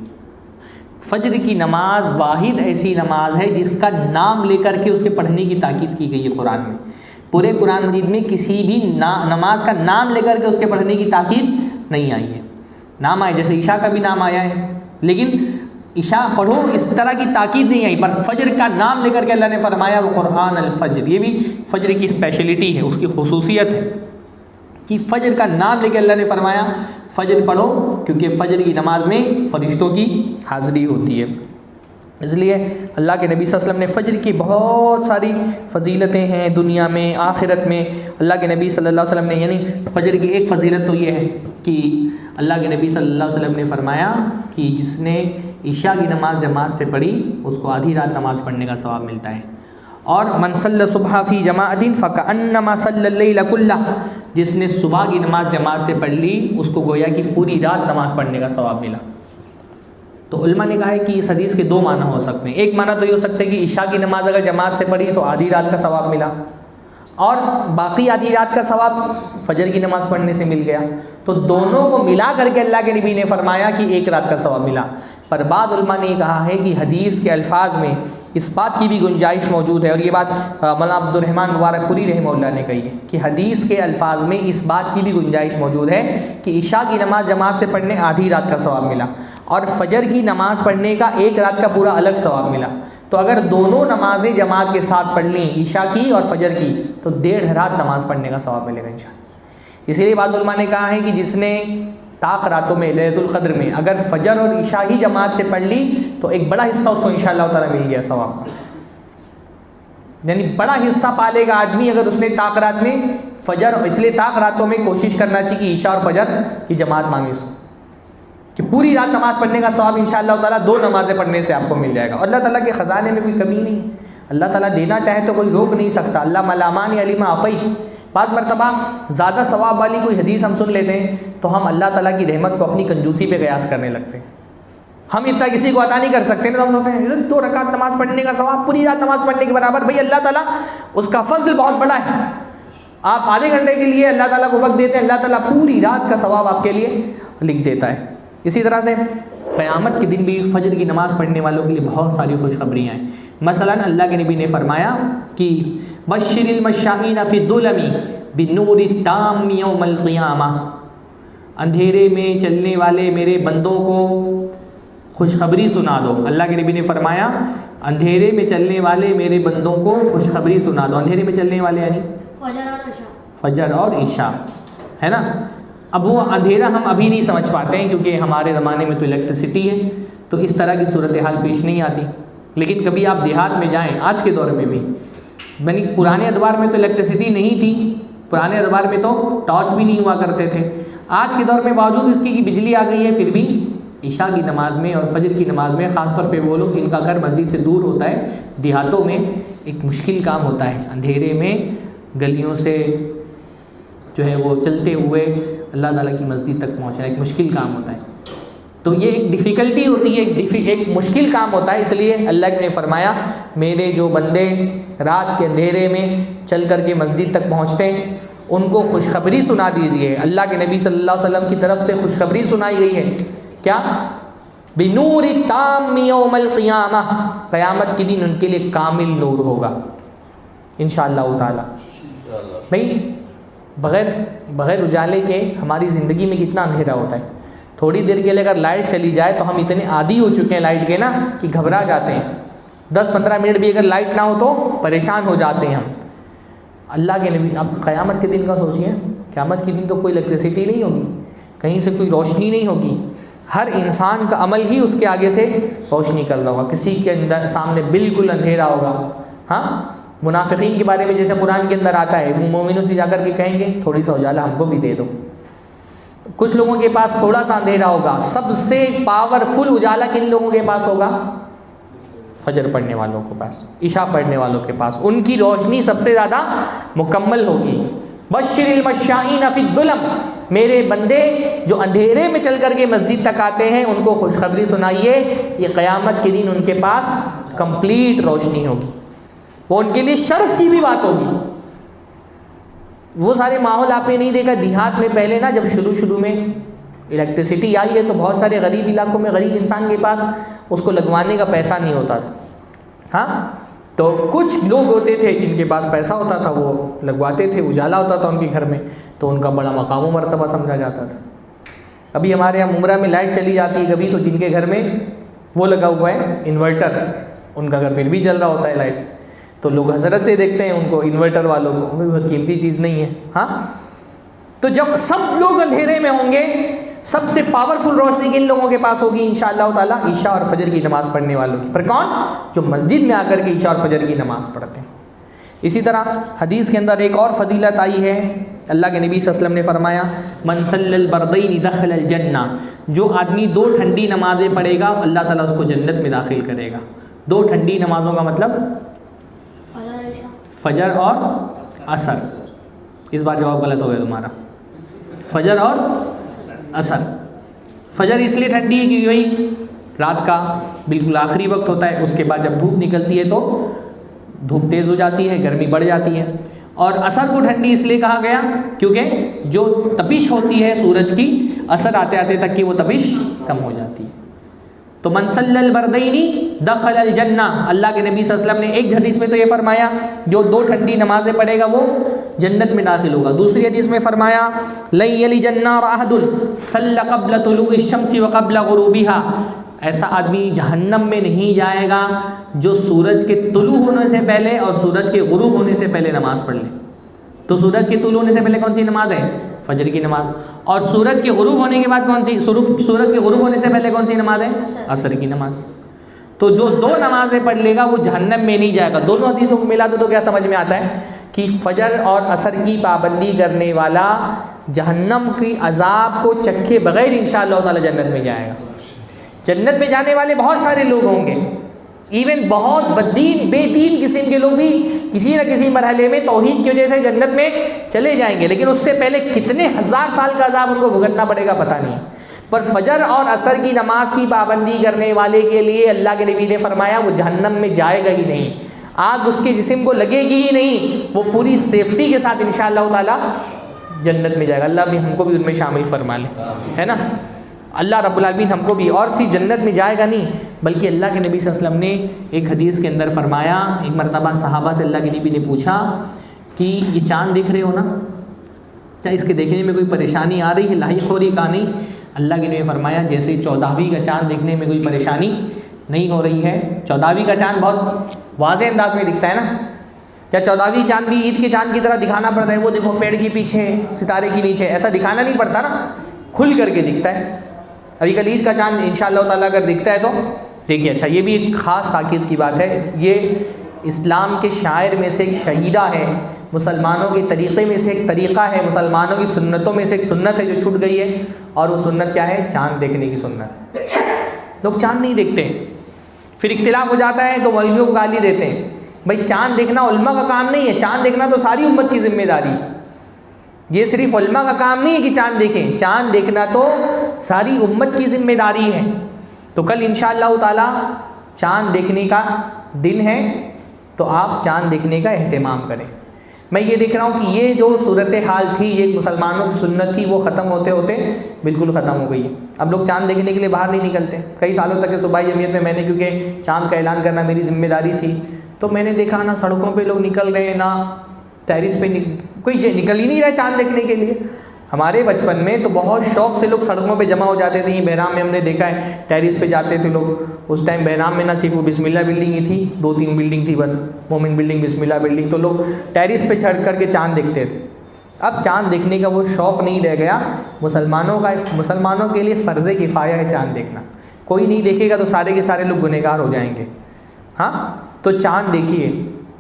فجر کی نماز واحد ایسی نماز ہے جس کا نام لے کر کے اس کے پڑھنے کی تاکید کی گئی ہے قرآن میں. پورے قرآن مجید میں کسی بھی نماز کا نام لے کر کے اس کے پڑھنے کی تاکید نہیں آئی ہے. نام آئے جیسے عشاء کا بھی نام آیا ہے, لیکن عشاء پڑھو اس طرح کی تاکید نہیں آئی. پر فجر کا نام لے کر کے اللہ نے فرمایا وہ قرآن الفجر, یہ بھی فجر کی اسپیشلٹی ہے, اس کی خصوصیت ہے کہ فجر کا نام لے کے اللہ نے فرمایا فجر پڑھو, کیونکہ فجر کی نماز میں فرشتوں کی حاضری ہوتی ہے. اس لیے اللہ کے نبی صلی اللہ علیہ وسلم نے فجر کی بہت ساری فضیلتیں ہیں دنیا میں آخرت میں. اللہ کے نبی صلی اللہ علیہ وسلم نے, یعنی فجر کی ایک فضیلت تو یہ ہے کہ اللہ کے نبی صلی اللہ علیہ وسلم نے فرمایا کہ جس نے عشاء کی نماز جماعت سے پڑھی اس کو آدھی رات نماز پڑھنے کا ثواب ملتا ہے. اور من صلی صبح فی جماعت فکأنما صلی اللیل کلہ, جس نے صبح کی نماز جماعت سے پڑھ لی اس کو گویا کہ پوری رات نماز پڑھنے کا ثواب ملا. تو علماء نے کہا ہے کہ اس حدیث کے دو معنی ہو سکتے ہیں. ایک معنی تو یہ ہو سکتا ہے کہ عشاء کی نماز اگر جماعت سے پڑھی تو آدھی رات کا ثواب ملا, اور باقی آدھی رات کا ثواب فجر کی نماز پڑھنے سے مل گیا. تو دونوں کو ملا کر کے اللہ کے نبی نے فرمایا کہ ایک رات کا ثواب ملا. پر بعض علماء نے یہ کہا ہے کہ حدیث کے الفاظ میں اس بات کی بھی گنجائش موجود ہے, اور یہ بات مولانا عبد الرحمن مبارک پوری رحمہ اللہ نے کہی ہے کہ حدیث کے الفاظ میں اس بات کی بھی گنجائش موجود ہے کہ عشاء کی نماز جماعت سے پڑھنے آدھی رات کا ثواب ملا, اور فجر کی نماز پڑھنے کا ایک رات کا پورا الگ ثواب ملا. تو اگر دونوں نمازیں جماعت کے ساتھ پڑھ لیں, عشاء کی اور فجر کی, تو 1.5 رات نماز پڑھنے کا ثواب ملے گا انشاءاللہ. اسی لیے بعض علماء نے کہا ہے کہ جس نے طاق راتوں میں لیلۃ القدر میں اگر فجر اور عشاء ہی جماعت سے پڑھ لی تو ایک بڑا حصہ اس کو انشاءاللہ تعالیٰ مل گیا ثواب کا. یعنی بڑا حصہ پالے گا آدمی اگر اس نے طاق رات میں فجر, اس لیے طاق راتوں میں کوشش کرنا چاہیے کہ عشاء اور فجر کی جماعت مانگے اس کو, کہ پوری رات نماز پڑھنے کا ثواب انشاءاللہ تعالیٰ 2 نمازیں پڑھنے سے آپ کو مل جائے گا. اور اللہ تعالیٰ کے خزانے میں کوئی کمی نہیں, اللہ تعالیٰ دینا چاہے تو کوئی روک نہیں سکتا. اللہ ملامان علیما عطی. بعض مرتبہ زیادہ ثواب والی کوئی حدیث ہم سن لیتے ہیں تو ہم اللہ تعالیٰ کی رحمت کو اپنی کنجوسی پہ قیاس کرنے لگتے ہیں. ہم اتنا کسی کو عطا نہیں کر سکتے نا, تو ہم سوچتے ہیں 2 رکعت نماز پڑھنے کا ثواب پوری رات نماز پڑھنے کے برابر. بھئی اللہ تعالیٰ اس کا فضل بہت بڑا ہے. آپ آدھے گھنٹے کے لیے اللہ تعالیٰ کو وقت دیتے ہیں, اللہ تعالیٰ پوری رات کا ثواب آپ کے لیے لکھ دیتا ہے. اسی طرح سے قیامت کے دن بھی فجر کی نماز پڑھنے والوں کے لیے بہت ساری خوشخبریاں ہیں. مثلا اللہ کے نبی نے فرمایا کہ بشر المشائین فی الظلم بنور التام یوم القیامہ, اندھیرے میں چلنے والے میرے بندوں کو خوشخبری سنا دو. اللہ کے نبی نے فرمایا اندھیرے میں چلنے والے میرے بندوں کو خوشخبری سنا دو. اندھیرے میں چلنے والے یعنی فجر اور عشاء ہے نا. اب وہ اندھیرا ہم ابھی نہیں سمجھ پاتے ہیں کیونکہ ہمارے زمانے میں تو الیکٹریسٹی ہے, تو اس طرح کی صورتحال پیش نہیں آتی. لیکن کبھی آپ دیہات میں جائیں, آج کے دور میں بھی, یعنی پرانے ادوار میں تو الیکٹریسٹی نہیں تھی, پرانے ادوار میں تو ٹارچ بھی نہیں ہوا کرتے تھے. آج کے دور میں باوجود اس کی کہ بجلی آ گئی ہے, پھر بھی عشاء کی نماز میں اور فجر کی نماز میں, خاص طور پہ وہ لوگ جن کا گھر مسجد سے دور ہوتا ہے, دیہاتوں میں ایک مشکل کام ہوتا ہے اندھیرے میں گلیوں سے جو ہے وہ چلتے ہوئے اللہ تعالیٰ کی مسجد تک پہنچنا ایک مشکل کام ہوتا ہے. تو یہ ایک ڈیفیکلٹی ہوتی ہے, ایک مشکل کام ہوتا ہے. اس لیے اللہ نے فرمایا میرے جو بندے رات کے اندھیرے میں چل کر کے مسجد تک پہنچتے ہیں ان کو خوشخبری سنا دیجیے. اللہ کے نبی صلی اللہ علیہ وسلم کی طرف سے خوشخبری سنائی گئی ہے. کیا؟ بنور التام یوم القیامہ, قیامت کے دن ان کے لیے کامل نور ہوگا انشاءاللہ تعالی. بھائی بغیر اجالے کے ہماری زندگی میں کتنا اندھیرا ہوتا ہے. تھوڑی دیر کے لیے اگر لائٹ چلی جائے تو ہم اتنے عادی ہو چکے ہیں لائٹ کے نا کہ گھبرا جاتے ہیں. 10-15 منٹ بھی اگر لائٹ نہ ہو تو پریشان ہو جاتے ہیں ہم. اللہ کے نبی, اب قیامت کے دن کا سوچیے, قیامت کے دن تو کوئی الیکٹریسٹی نہیں ہوگی, کہیں سے کوئی روشنی نہیں ہوگی, ہر انسان کا عمل ہی اس کے آگے سے روشنی کر رہا ہوگا, کسی کے اندر سامنے بالکل اندھیرا ہوگا. ہاں, منافقین کے بارے میں جیسے قرآن کے اندر آتا ہے, وہ مومنوں سے جا کر کے کہیں گے تھوڑی سا اجالا ہم کو بھی دے دو. کچھ لوگوں کے پاس تھوڑا سا اندھیرا ہوگا. سب سے پاورفل اجالا کن لوگوں کے پاس ہوگا؟ فجر پڑھنے والوں کے پاس, عشاء پڑھنے والوں کے پاس, ان کی روشنی سب سے زیادہ مکمل ہوگی. بشر المشائین فی الظلم, میرے بندے جو اندھیرے میں چل کر کے مسجد تک آتے ہیں ان کو خوشخبری سنائیے, یہ قیامت کے دن ان کے پاس کمپلیٹ روشنی ہوگی. وہ ان کے لیے شرف کی بھی بات ہوگی. وہ سارے ماحول آپ نے نہیں دیکھا دیہات میں پہلے نا, جب شروع میں الیکٹریسٹی آئی ہے تو بہت سارے غریب علاقوں میں غریب انسان کے پاس اس کو لگوانے کا پیسہ نہیں ہوتا تھا. ہاں تو کچھ لوگ ہوتے تھے جن کے پاس پیسہ ہوتا تھا وہ لگواتے تھے, اجالا ہوتا تھا ان کے گھر میں تو ان کا بڑا مقام و مرتبہ سمجھا جاتا تھا. ابھی ہمارے یہاں ممرہ میں لائٹ چلی جاتی ہے کبھی, تو جن کے گھر میں وہ لگا ہوا ہے انورٹر, ان کا گھر پھر بھی جل رہا ہوتا ہے لائٹ, تو لوگ حسرت سے دیکھتے ہیں ان کو, انورٹر والوں کو, وہ بہت قیمتی چیز نہیں ہے. ہاں تو جب سب لوگ اندھیرے میں ہوں گے, سب سے پاورفل روشنی کن لوگوں کے پاس ہوگی انشاءاللہ تعالیٰ؟ عشاء اور فجر کی نماز پڑھنے والوں کی. پر کون؟ جو مسجد میں آ کر کے عشاء اور فجر کی نماز پڑھتے ہیں. اسی طرح حدیث کے اندر ایک اور فضیلت آئی ہے, اللہ کے نبی صلی اللہ علیہ وسلم نے فرمایا من صلی البردین دخل الجنہ, جو آدمی 2 ٹھنڈی نمازیں پڑھے گا اللہ تعالیٰ اس کو جنت میں داخل کرے گا. 2 ٹھنڈی نمازوں کا مطلب فجر اور عصر. اس بار جواب غلط ہو گیا تمہارا, فجر اور عصر. فجر اس لیے ٹھنڈی ہے کہ وہی رات کا بالکل آخری وقت ہوتا ہے, اس کے بعد جب دھوپ نکلتی ہے تو دھوپ تیز ہو جاتی ہے, گرمی بڑھ جاتی ہے. اور عصر کو ٹھنڈی اس لیے کہا گیا کیونکہ جو تپش ہوتی ہے سورج کی, عصر آتے آتے تک کی وہ تپش کم ہو جاتی ہے. تو من صلی البردین دخل الجنہ, اللہ کے نبی صلی اللہ علیہ وسلم نے ایک حدیث میں تو یہ فرمایا جو 2 ٹھنڈی نمازیں پڑھے گا وہ جنت میں داخل ہوگا. دوسری حدیث میں فرمایا لن یلج النار احد صلی قبل طلوع الشمس وقبل غروبها, ایسا آدمی جہنم میں نہیں جائے گا جو سورج کے طلوع ہونے سے پہلے اور سورج کے غروب ہونے سے پہلے نماز پڑھ لے. تو سورج کے طلوع ہونے سے پہلے کون سی نماز ہے؟ فجر کی نماز. اور سورج کے غروب ہونے کے بعد کون سی, سورج کے غروب ہونے سے پہلے کون سی نماز ہے؟ عصر کی نماز. تو جو 2 نمازیں پڑھ لے گا وہ جہنم میں نہیں جائے گا. دونوں حدیثوں کو ملا دو تو کیا سمجھ میں آتا ہے کہ فجر اور عصر کی پابندی کرنے والا جہنم کی عذاب کو چکھے بغیر انشاءاللہ تعالی جنت میں جائے گا. جنت میں جانے والے بہت سارے لوگ ہوں گے, ایون بہت بدین بے دین قسم کے لوگ بھی کسی نہ کسی مرحلے میں توحید کی وجہ سے جنت میں چلے جائیں گے, لیکن اس سے پہلے کتنے ہزار سال کا عذاب ان کو بھگتنا پڑے گا پتہ نہیں. پر فجر اور عصر کی نماز کی پابندی کرنے والے کے لیے اللہ کے نبی نے فرمایا وہ جہنم میں جائے گا ہی نہیں, آگ اس کے جسم کو لگے گی ہی نہیں, وہ پوری سیفٹی کے ساتھ انشاءاللہ تعالی جنت میں جائے گا. اللہ بھی ہم کو بھی ان میں شامل فرما لے, ہے نا. اللہ رب العالمین ہم کو بھی اور صرف جنت میں جائے گا نہیں بلکہ اللہ کے نبی صلی اللہ علیہ وسلم نے ایک حدیث کے اندر فرمایا, ایک مرتبہ صحابہ سے اللہ کے نبی نے پوچھا کہ یہ چاند دیکھ رہے ہو نا, کیا اس کے دیکھنے میں کوئی پریشانی آ رہی ہے, لاحق ہو رہی کہا نہیں. اللہ کے نبی نے فرمایا جیسے 14ویں کا چاند دیکھنے میں کوئی پریشانی نہیں ہو رہی ہے, 14ویں کا چاند بہت واضح انداز میں دکھتا ہے نا, کیا 14ویں چاند بھی عید کے چاند کی طرح دکھانا پڑتا ہے, وہ دیکھو پیڑ کے پیچھے ستارے کے نیچے, ایسا دکھانا نہیں پڑتا نا, کھل کر کے دکھتا ہے. ابھی کل عید کا چاند انشاءاللہ تعالیٰ اگر دکھتا ہے تو دیکھیے. اچھا یہ بھی ایک خاص تاکید کی بات ہے, یہ اسلام کے شاعر میں سے ایک شہیدہ ہے, مسلمانوں کے طریقے میں سے ایک طریقہ ہے, مسلمانوں کی سنتوں میں سے ایک سنت ہے جو چھوٹ گئی ہے, اور وہ سنت کیا ہے؟ چاند دیکھنے کی سنت. لوگ چاند نہیں دیکھتے, پھر اختلاف ہو جاتا ہے تو مولویوں کو گالی دیتے ہیں. بھائی چاند دیکھنا علماء کا کام نہیں ہے, چاند دیکھنا تو ساری امت کی ذمہ داری. یہ صرف علماء کا کام نہیں ہے کہ چاند دیکھیں, چاند دیکھنا تو ساری امت کی ذمہ داری ہے. تو کل انشاءاللہ تعالی چاند دیکھنے کا دن ہے تو آپ چاند دیکھنے کا اہتمام کریں. میں یہ دیکھ رہا ہوں کہ یہ جو صورتحال تھی, یہ مسلمانوں کی سنت تھی, وہ ختم ہوتے ہوتے بالکل ختم ہو گئی ہے. اب لوگ چاند دیکھنے کے لیے باہر نہیں نکلتے. کئی سالوں تک صوبائی جمعیت میں نے, کیونکہ چاند کا اعلان کرنا میری ذمہ داری تھی, تو میں نے دیکھا نہ سڑکوں پہ لوگ نکل رہے ہیں, نہ ٹیرس پہ کوئی نکل ہی نہیں رہا چاند دیکھنے کے لیے. ہمارے بچپن میں تو بہت شوق سے لوگ سڑکوں پہ جمع ہو جاتے تھے. یہ بہرام میں ہم نے دیکھا ہے ٹیرس پہ جاتے تھے لوگ. اس ٹائم بہرام میں نہ صرف وہ بسم اللہ بلڈنگ ہی تھی, 2-3 بلڈنگ تھی بس, مومن بلڈنگ, بسم اللہ بلڈنگ. تو لوگ ٹیرس پہ چڑھ کر کے چاند دیکھتے تھے. اب چاند دیکھنے کا وہ شوق نہیں رہ گیا. مسلمانوں کے لیے فرض کفایہ ہے چاند دیکھنا. کوئی نہیں دیکھے گا تو سارے کے سارے لوگ گنہگار ہو جائیں گے. ہاں تو چاند دیکھیے,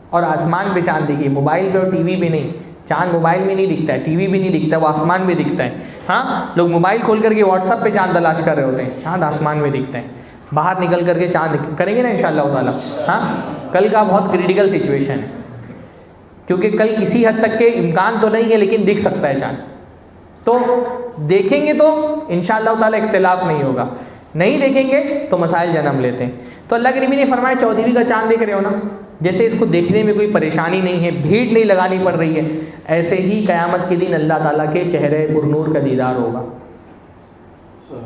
اور آسمان پہ چاند دیکھیے, موبائل پہ اور ٹی وی پہ نہیں. چاند موبائل میں نہیں دکھتا ہے, ٹی وی بھی نہیں دکھتا ہے, وہ آسمان میں دکھتا ہے. ہاں لوگ موبائل کھول کر کے واٹس ایپ پہ چاند تلاش کر رہے ہوتے ہیں, چاند آسمان میں دکھتا ہے. باہر نکل کر کے چاند کریں گے نا انشاءاللہ تعالیٰ. ہاں کل کا بہت کریٹیکل سچویشن ہے, کیونکہ کل کسی حد تک کے امکان تو نہیں ہے لیکن دکھ سکتا ہے چاند. تو دیکھیں گے تو انشاءاللہ تعالیٰ اختلاف نہیں ہوگا, نہیں دیکھیں گے تو مسائل جنم لیتے ہیں. تو اللہ کے نبی نے فرمایا 14ویں کا چاند دیکھ رہے ہو نا, جیسے اس کو دیکھنے میں کوئی پریشانی نہیں ہے, بھیڑ نہیں لگانی پڑ رہی ہے, ایسے ہی قیامت کے دن اللہ تعالیٰ کے چہرے پر نور کا دیدار ہوگا,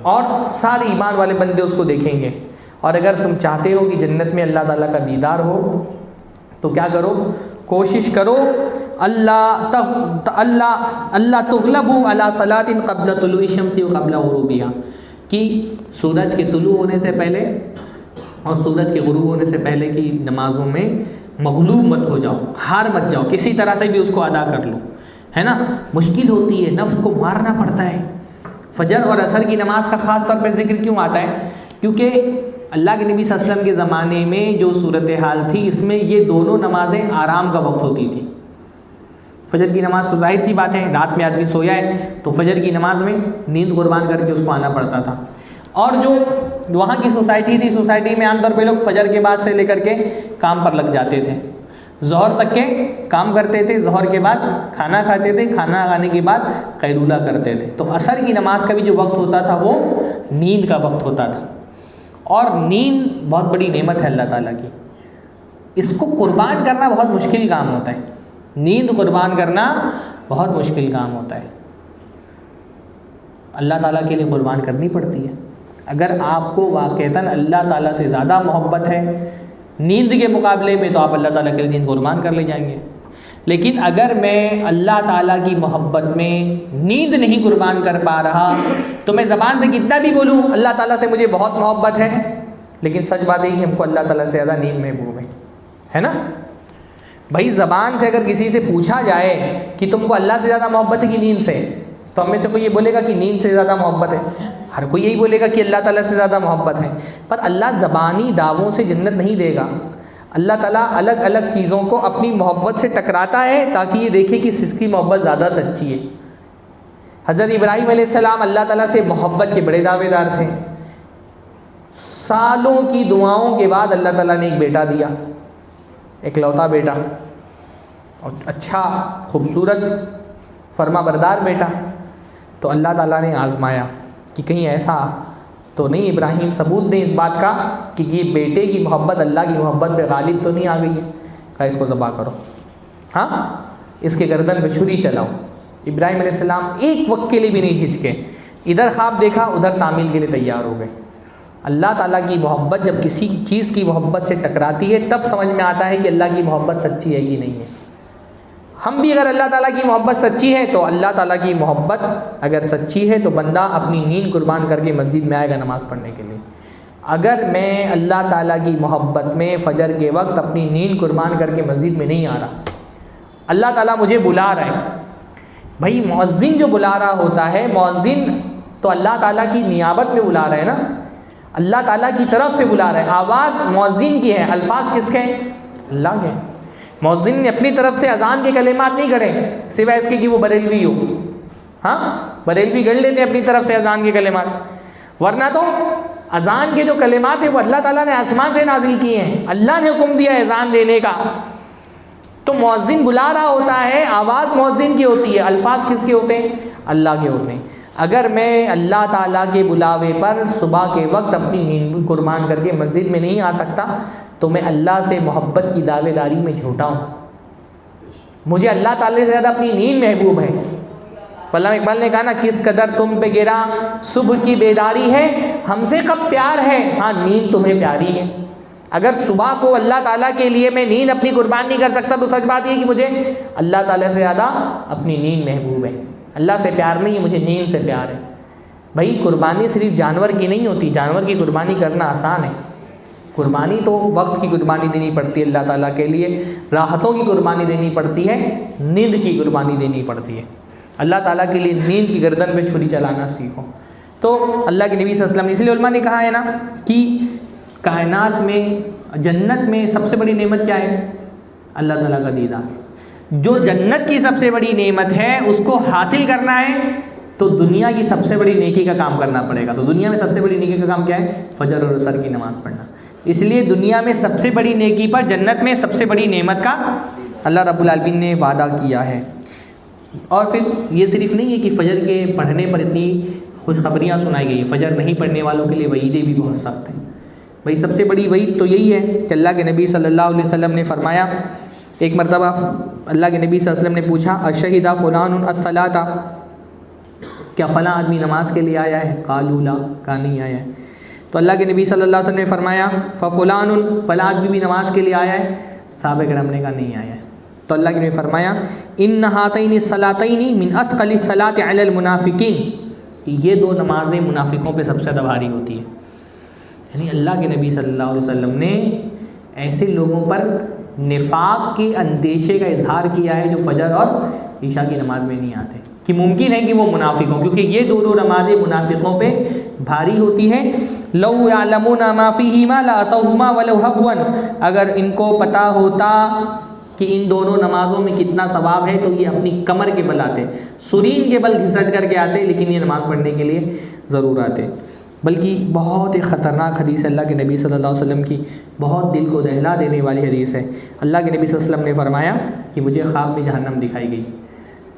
اور سارے ایمان والے بندے اس کو دیکھیں گے. اور اگر تم چاہتے ہو کہ جنت میں اللہ تعالیٰ کا دیدار ہو تو کیا کرو، کوشش کرو اللہ تغلبوا علی صلاۃ قبل طلوع الشمس و قبل غروبها، کہ سورج کے طلوع ہونے سے پہلے اور سورج کے غروب ہونے سے پہلے کی نمازوں میں مغلوب مت ہو جاؤ، ہار مت جاؤ، کسی طرح سے بھی اس کو ادا کر لو، ہے نا. مشکل ہوتی ہے، نفس کو مارنا پڑتا ہے. فجر اور عصر کی نماز کا خاص طور پہ ذکر کیوں آتا ہے؟ کیونکہ اللہ کے نبی صلی اللہ علیہ وسلم کے زمانے میں جو صورتحال تھی اس میں یہ دونوں نمازیں آرام کا وقت ہوتی تھی. فجر کی نماز تو ظاہر سی بات ہے، رات میں آدمی سویا ہے تو فجر کی نماز میں نیند قربان کر کے اس کو آنا پڑتا تھا. اور جو وہاں کی سوسائٹی تھی، سوسائٹی میں عام طور پہ لوگ فجر کے بعد سے لے کر کے کام پر لگ جاتے تھے، ظہر تک کے کام کرتے تھے، ظہر کے بعد کھانا کھاتے تھے، کھانا کھانے کے بعد قیلولہ کرتے تھے. تو عصر کی نماز کا بھی جو وقت ہوتا تھا وہ نیند کا وقت ہوتا تھا. اور نیند بہت بڑی نعمت ہے اللہ تعالیٰ کی، اس کو قربان کرنا بہت مشکل کام ہوتا ہے. نیند قربان کرنا بہت مشکل کام ہوتا ہے، اللہ تعالیٰ کے لیے قربان کرنی پڑتی ہے. اگر آپ کو واقعتاً اللہ تعالیٰ سے زیادہ محبت ہے نیند کے مقابلے میں تو آپ اللہ تعالیٰ کے لیے نیند قربان کر لے جائیں گے. لیکن اگر میں اللہ تعالیٰ کی محبت میں نیند نہیں قربان کر پا رہا تو میں زبان سے کتنا بھی بولوں اللہ تعالیٰ سے مجھے بہت محبت ہے، لیکن سچ بات ہے کہ ہم کو اللہ تعالیٰ سے زیادہ نیند محبوب ہے نا. بھائی زبان سے اگر کسی سے پوچھا جائے کہ تم کو اللہ سے زیادہ محبت ہے کہ نیند سے، تو ہم میں سے کوئی یہ بولے گا کہ نیند سے زیادہ محبت ہے، ہر کوئی یہی بولے گا کہ اللہ تعالیٰ سے زیادہ محبت ہے. پر اللہ زبانی دعووں سے جنت نہیں دے گا. اللہ تعالیٰ الگ الگ چیزوں کو اپنی محبت سے ٹکراتا ہے تاکہ یہ دیکھے کہ کس کی محبت زیادہ سچی ہے. حضرت ابراہیم علیہ السلام اللہ تعالیٰ سے محبت کے بڑے دعوے دار تھے. سالوں کی دعاؤں کے بعد اللہ تعالیٰ نے ایک بیٹا دیا، اکلوتا بیٹا، اور اچھا خوبصورت فرما بردار بیٹا. تو اللہ تعالیٰ نے آزمایا کہ کہیں ایسا تو نہیں ابراہیم ثبوت دیں اس بات کا کہ یہ بیٹے کی محبت اللہ کی محبت پہ غالب تو نہیں آ گئی ہے. کہا اس کو ذبح کرو، ہاں اس کے گردن پہ چھری چلاؤ. ابراہیم علیہ السلام ایک وقت کے لیے بھی نہیں جھجکے، ادھر خواب دیکھا ادھر تعمیل کے لیے تیار ہو گئے. اللہ تعالیٰ کی محبت جب کسی چیز کی محبت سے ٹکراتی ہے تب سمجھ میں آتا ہے کہ اللہ کی محبت سچی ہے کہ نہیں ہے. ہم بھی اگر اللہ تعالیٰ کی محبت سچی ہے تو اللہ تعالیٰ کی محبت اگر سچی ہے تو بندہ اپنی نیند قربان کر کے مسجد میں آئے گا نماز پڑھنے کے لیے. اگر میں اللہ تعالیٰ کی محبت میں فجر کے وقت اپنی نیند قربان کر کے مسجد میں نہیں آ رہا، اللہ تعالیٰ مجھے بلا رہا ہے. بھائی مؤذن جو بلا رہا ہوتا ہے، مؤذن تو اللہ تعالیٰ کی نیابت میں بلا رہا ہے نا، اللہ تعالیٰ کی طرف سے بلا رہا ہے. آواز مؤذن کی ہے، الفاظ کس کے ہیں؟ اللہ کے. مؤذن نے اپنی طرف سے اذان کے کلمات نہیں گڑھے سوائے اس کے کہ وہ بریلوی ہو. ہاں بریلوی گڑھ لیتے ہیں اپنی طرف سے اذان کے کلمات، ورنہ تو اذان کے جو کلمات ہیں وہ اللہ تعالیٰ نے آسمان سے نازل کیے ہیں، اللہ نے حکم دیا ہے اذان دینے کا. تو مؤذن بلا رہا ہوتا ہے، آواز مؤذن کی ہوتی ہے، الفاظ کس کے ہوتے ہیں؟ اللہ کے ہوتے ہیں. اگر میں اللہ تعالیٰ کے بلاوے پر صبح کے وقت اپنی نیند قربان کر کے مسجد میں نہیں آ سکتا تو میں اللہ سے محبت کی دعوے داری میں جھوٹا ہوں. مجھے اللہ تعالیٰ سے زیادہ اپنی نیند محبوب ہے. علامہ اقبال نے کہا نا، کس قدر تم پہ گرا صبح کی بیداری ہے، ہم سے کب پیار ہے، ہاں نیند تمہیں پیاری ہے. اگر صبح کو اللہ تعالیٰ کے لیے میں نیند اپنی قربان نہیں کر سکتا تو سچ بات یہ کہ مجھے اللہ تعالیٰ سے زیادہ اپنی نیند محبوب ہے. اللہ سے پیار نہیں ہے، مجھے نیند سے پیار ہے. بھائی قربانی صرف جانور کی نہیں ہوتی، جانور کی قربانی کرنا آسان ہے. قربانی تو وقت کی قربانی دینی پڑتی ہے اللہ تعالیٰ کے لیے، راحتوں کی قربانی دینی پڑتی ہے، نیند کی قربانی دینی پڑتی ہے. اللہ تعالیٰ کے لیے نیند کی گردن پہ چھری چلانا سیکھو. تو اللہ کے نبی صلی اللہ علیہ وسلم نے، اس لیے علماء نے کہا ہے نا کہ کائنات میں جنت میں سب سے بڑی نعمت کیا ہے؟ اللہ تعالیٰ کا دیدار. جو جنت کی سب سے بڑی نعمت ہے اس کو حاصل کرنا ہے تو دنیا کی سب سے بڑی نیکی کا کام کرنا پڑے گا. تو دنیا میں سب سے بڑی نیکی کا کام کیا ہے؟ فجر اور عصر کی نماز پڑھنا. اس لیے دنیا میں سب سے بڑی نیکی پر جنت میں سب سے بڑی نعمت کا اللہ رب العالمین نے وعدہ کیا ہے. اور پھر یہ صرف نہیں ہے کہ فجر کے پڑھنے پر اتنی خوشخبریاں سنائی گئی، فجر نہیں پڑھنے والوں کے لیے وعیدیں بھی بہت سخت ہیں. بھائی سب سے بڑی وعید تو یہی ہے کہ اللہ کے نبی صلی اللہ علیہ وسلم نے فرمایا، ایک مرتبہ اللہ کے نبی صلی اللہ علیہ وسلم نے پوچھا، اشہد فلان الصلاۃ، کیا فلاں آدمی نماز کے لیے آیا ہے؟ قالوا لا، کہا نہیں آیا ہے. تو اللہ کے نبی صلی اللہ علیہ وسلم نے فرمایا ففلان فلاں آدمی بھی نماز کے لیے آیا ہے؟ صحابہ کرام نے کہا نہیں آیا ہے۔ تو اللہ کے نبی فرمایا ان ہاتین الصلاتین من اثقل الصلاۃ علی المنافقین، یہ دو نمازیں منافقوں پہ سب سے زیادہ بھاری ہوتی ہیں۔ یعنی اللہ کے نبی صلی اللہ علیہ وسلم نے ایسے لوگوں پر نفاق کے اندیشے کا اظہار کیا ہے جو فجر اور عشاء کی نماز میں نہیں آتے، کہ ممکن ہے کہ وہ منافق ہوں، کیونکہ یہ دونوں نمازیں منافقوں پہ بھاری ہوتی ہیں۔ لو یعلمون ما فیہما لاتوہما ولو حبوا، اگر ان کو پتہ ہوتا کہ ان دونوں نمازوں میں کتنا ثواب ہے تو یہ اپنی کمر کے بل آتے، سرین کے بل گھسٹ کر کے آتے، لیکن یہ نماز پڑھنے کے لیے ضرور آتے۔ بلکہ بہت ایک خطرناک حدیث ہے اللہ کے نبی صلی اللہ علیہ وسلم کی، بہت دل کو دہلا دینے والی حدیث ہے۔ اللہ کے نبی صلی اللہ علیہ وسلم نے فرمایا کہ مجھے خواب میں جہنم دکھائی گئی،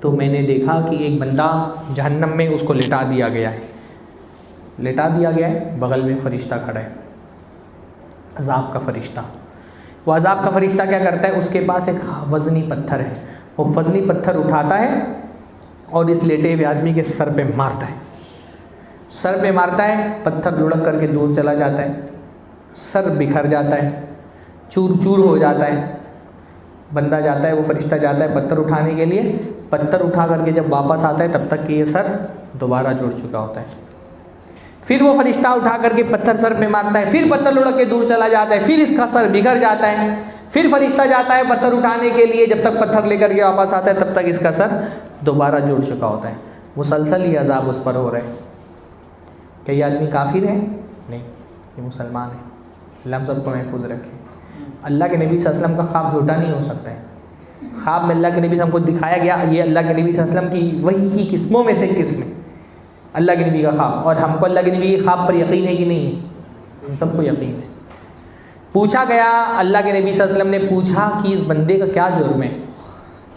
تو میں نے دیکھا کہ ایک بندہ جہنم میں اس کو لٹا دیا گیا ہے، بغل میں فرشتہ کھڑا ہے، عذاب کا فرشتہ۔ وہ عذاب کا فرشتہ کیا کرتا ہے؟ اس کے پاس ایک وزنی پتھر ہے، وہ وزنی پتھر اٹھاتا ہے اور اس لیٹے ہوئے آدمی کے سر پہ مارتا ہے، پتھر لڑک کر کے دور چلا جاتا ہے، سر بکھر جاتا ہے، چور چور ہو جاتا ہے۔ بندہ جاتا ہے، وہ فرشتہ جاتا ہے پتھر اٹھانے کے لیے، پتھر اٹھا کر کے جب واپس آتا ہے تب تک کہ یہ سر دوبارہ جڑ چکا ہوتا ہے۔ پھر وہ فرشتہ اٹھا کر کے پتھر سر پہ مارتا ہے، پھر پتھر لڑک کے دور چلا جاتا ہے، پھر اس کا سر بگڑ جاتا ہے، پھر فرشتہ جاتا ہے پتھر اٹھانے کے لیے، جب تک پتھر لے کر کے واپس آتا ہے تب تک اس کا سر دوبارہ جڑ چکا ہوتا ہے۔ مسلسل یہ عذاب اس پر ہو رہا ہے۔ کہ یہ آدمی کافر ہے؟ نہیں، یہ مسلمان ہے۔ اللہ ہم سب کو محفوظ رکھے۔ اللہ کے نبی صلی اللہ علیہ وسلم کا خواب جھوٹا نہیں ہو سکتا ہے۔ خواب میں اللہ کے نبی سے ہم کو دکھایا گیا، یہ اللہ کے نبی صلی اللہ علیہ وسلم کی وحی کی قسموں میں سے قسم ہے اللہ کے نبی کا خواب، اور ہم کو اللہ کے نبی کے خواب پر یقین ہے کہ نہیں ہے؟ ہم سب کو یقین ہے۔ پوچھا گیا، اللہ کے نبی صلی اللہ علیہ وسلم نے پوچھا کہ اس بندے کا کیا جرم ہے،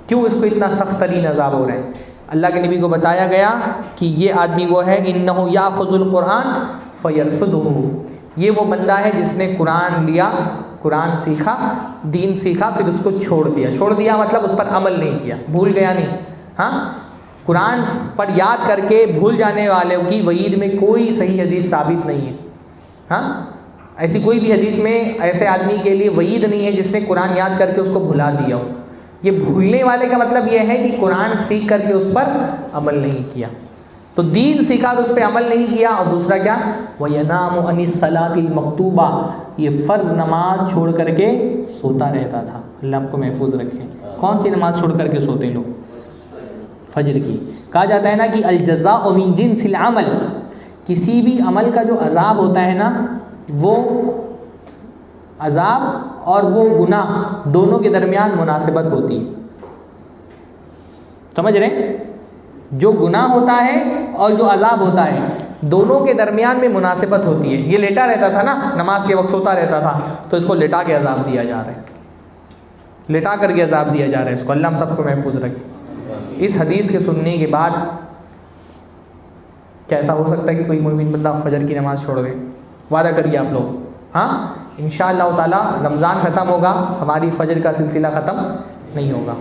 کیوں اس کو اتنا سخت ترین عذاب ہو رہا ہے؟ اللہ کے نبی کو بتایا گیا کہ یہ آدمی وہ ہے انہ یاخذ القرآن فیرفضہ، یہ وہ بندہ ہے جس نے قرآن لیا، قرآن سیکھا، دین سیکھا، پھر اس کو چھوڑ دیا مطلب اس پر عمل نہیں کیا، بھول گیا نہیں۔ ہاں، قرآن پر یاد کر کے بھول جانے والوں کی وعید میں کوئی صحیح حدیث ثابت نہیں ہے۔ ہاں، ایسی کوئی بھی حدیث میں ایسے آدمی کے لیے وعید نہیں ہے جس نے قرآن یاد کر کے اس کو بھلا دیا ہو۔ یہ بھولنے والے کا مطلب یہ ہے کہ قرآن سیکھ کر کے اس پر عمل نہیں کیا، تو دین سیکھا تو اس پہ عمل نہیں کیا، اور دوسرا کیا؟ وَيَنَامُ عَنِ الصَّلَاةِ الْمَكْتُوبَةِ، یہ فرض نماز چھوڑ کر کے سوتا رہتا تھا۔ اللہ آپ کو محفوظ رکھے۔ کون سی نماز چھوڑ کر کے سوتے ہیں لوگ؟ فجر کی۔ کہا جاتا ہے نا کہ الجزاء من جنس العمل، کسی بھی عمل کا جو عذاب ہوتا ہے نا، وہ عذاب اور وہ گناہ دونوں کے درمیان مناسبت ہوتی ہے۔ سمجھ رہے ہیں؟ جو گناہ ہوتا ہے اور جو عذاب ہوتا ہے دونوں کے درمیان میں مناسبت ہوتی ہے۔ یہ لیٹا رہتا تھا نا، نماز کے وقت سوتا رہتا تھا، تو اس کو لٹا کے عذاب دیا جا رہا ہے، لٹا کر کے عذاب دیا جا رہا ہے اس کو۔ اللہ ہم سب کو محفوظ رکھے۔ اس حدیث کے سننے کے بعد کیا ایسا ہو سکتا ہے کہ کوئی مومن بندہ فجر کی نماز چھوڑ دے؟ وعدہ کریے آپ لوگ، ہاں انشاءاللہ تعالیٰ رمضان ختم ہوگا، ہماری فجر کا سلسلہ ختم نہیں ہوگا۔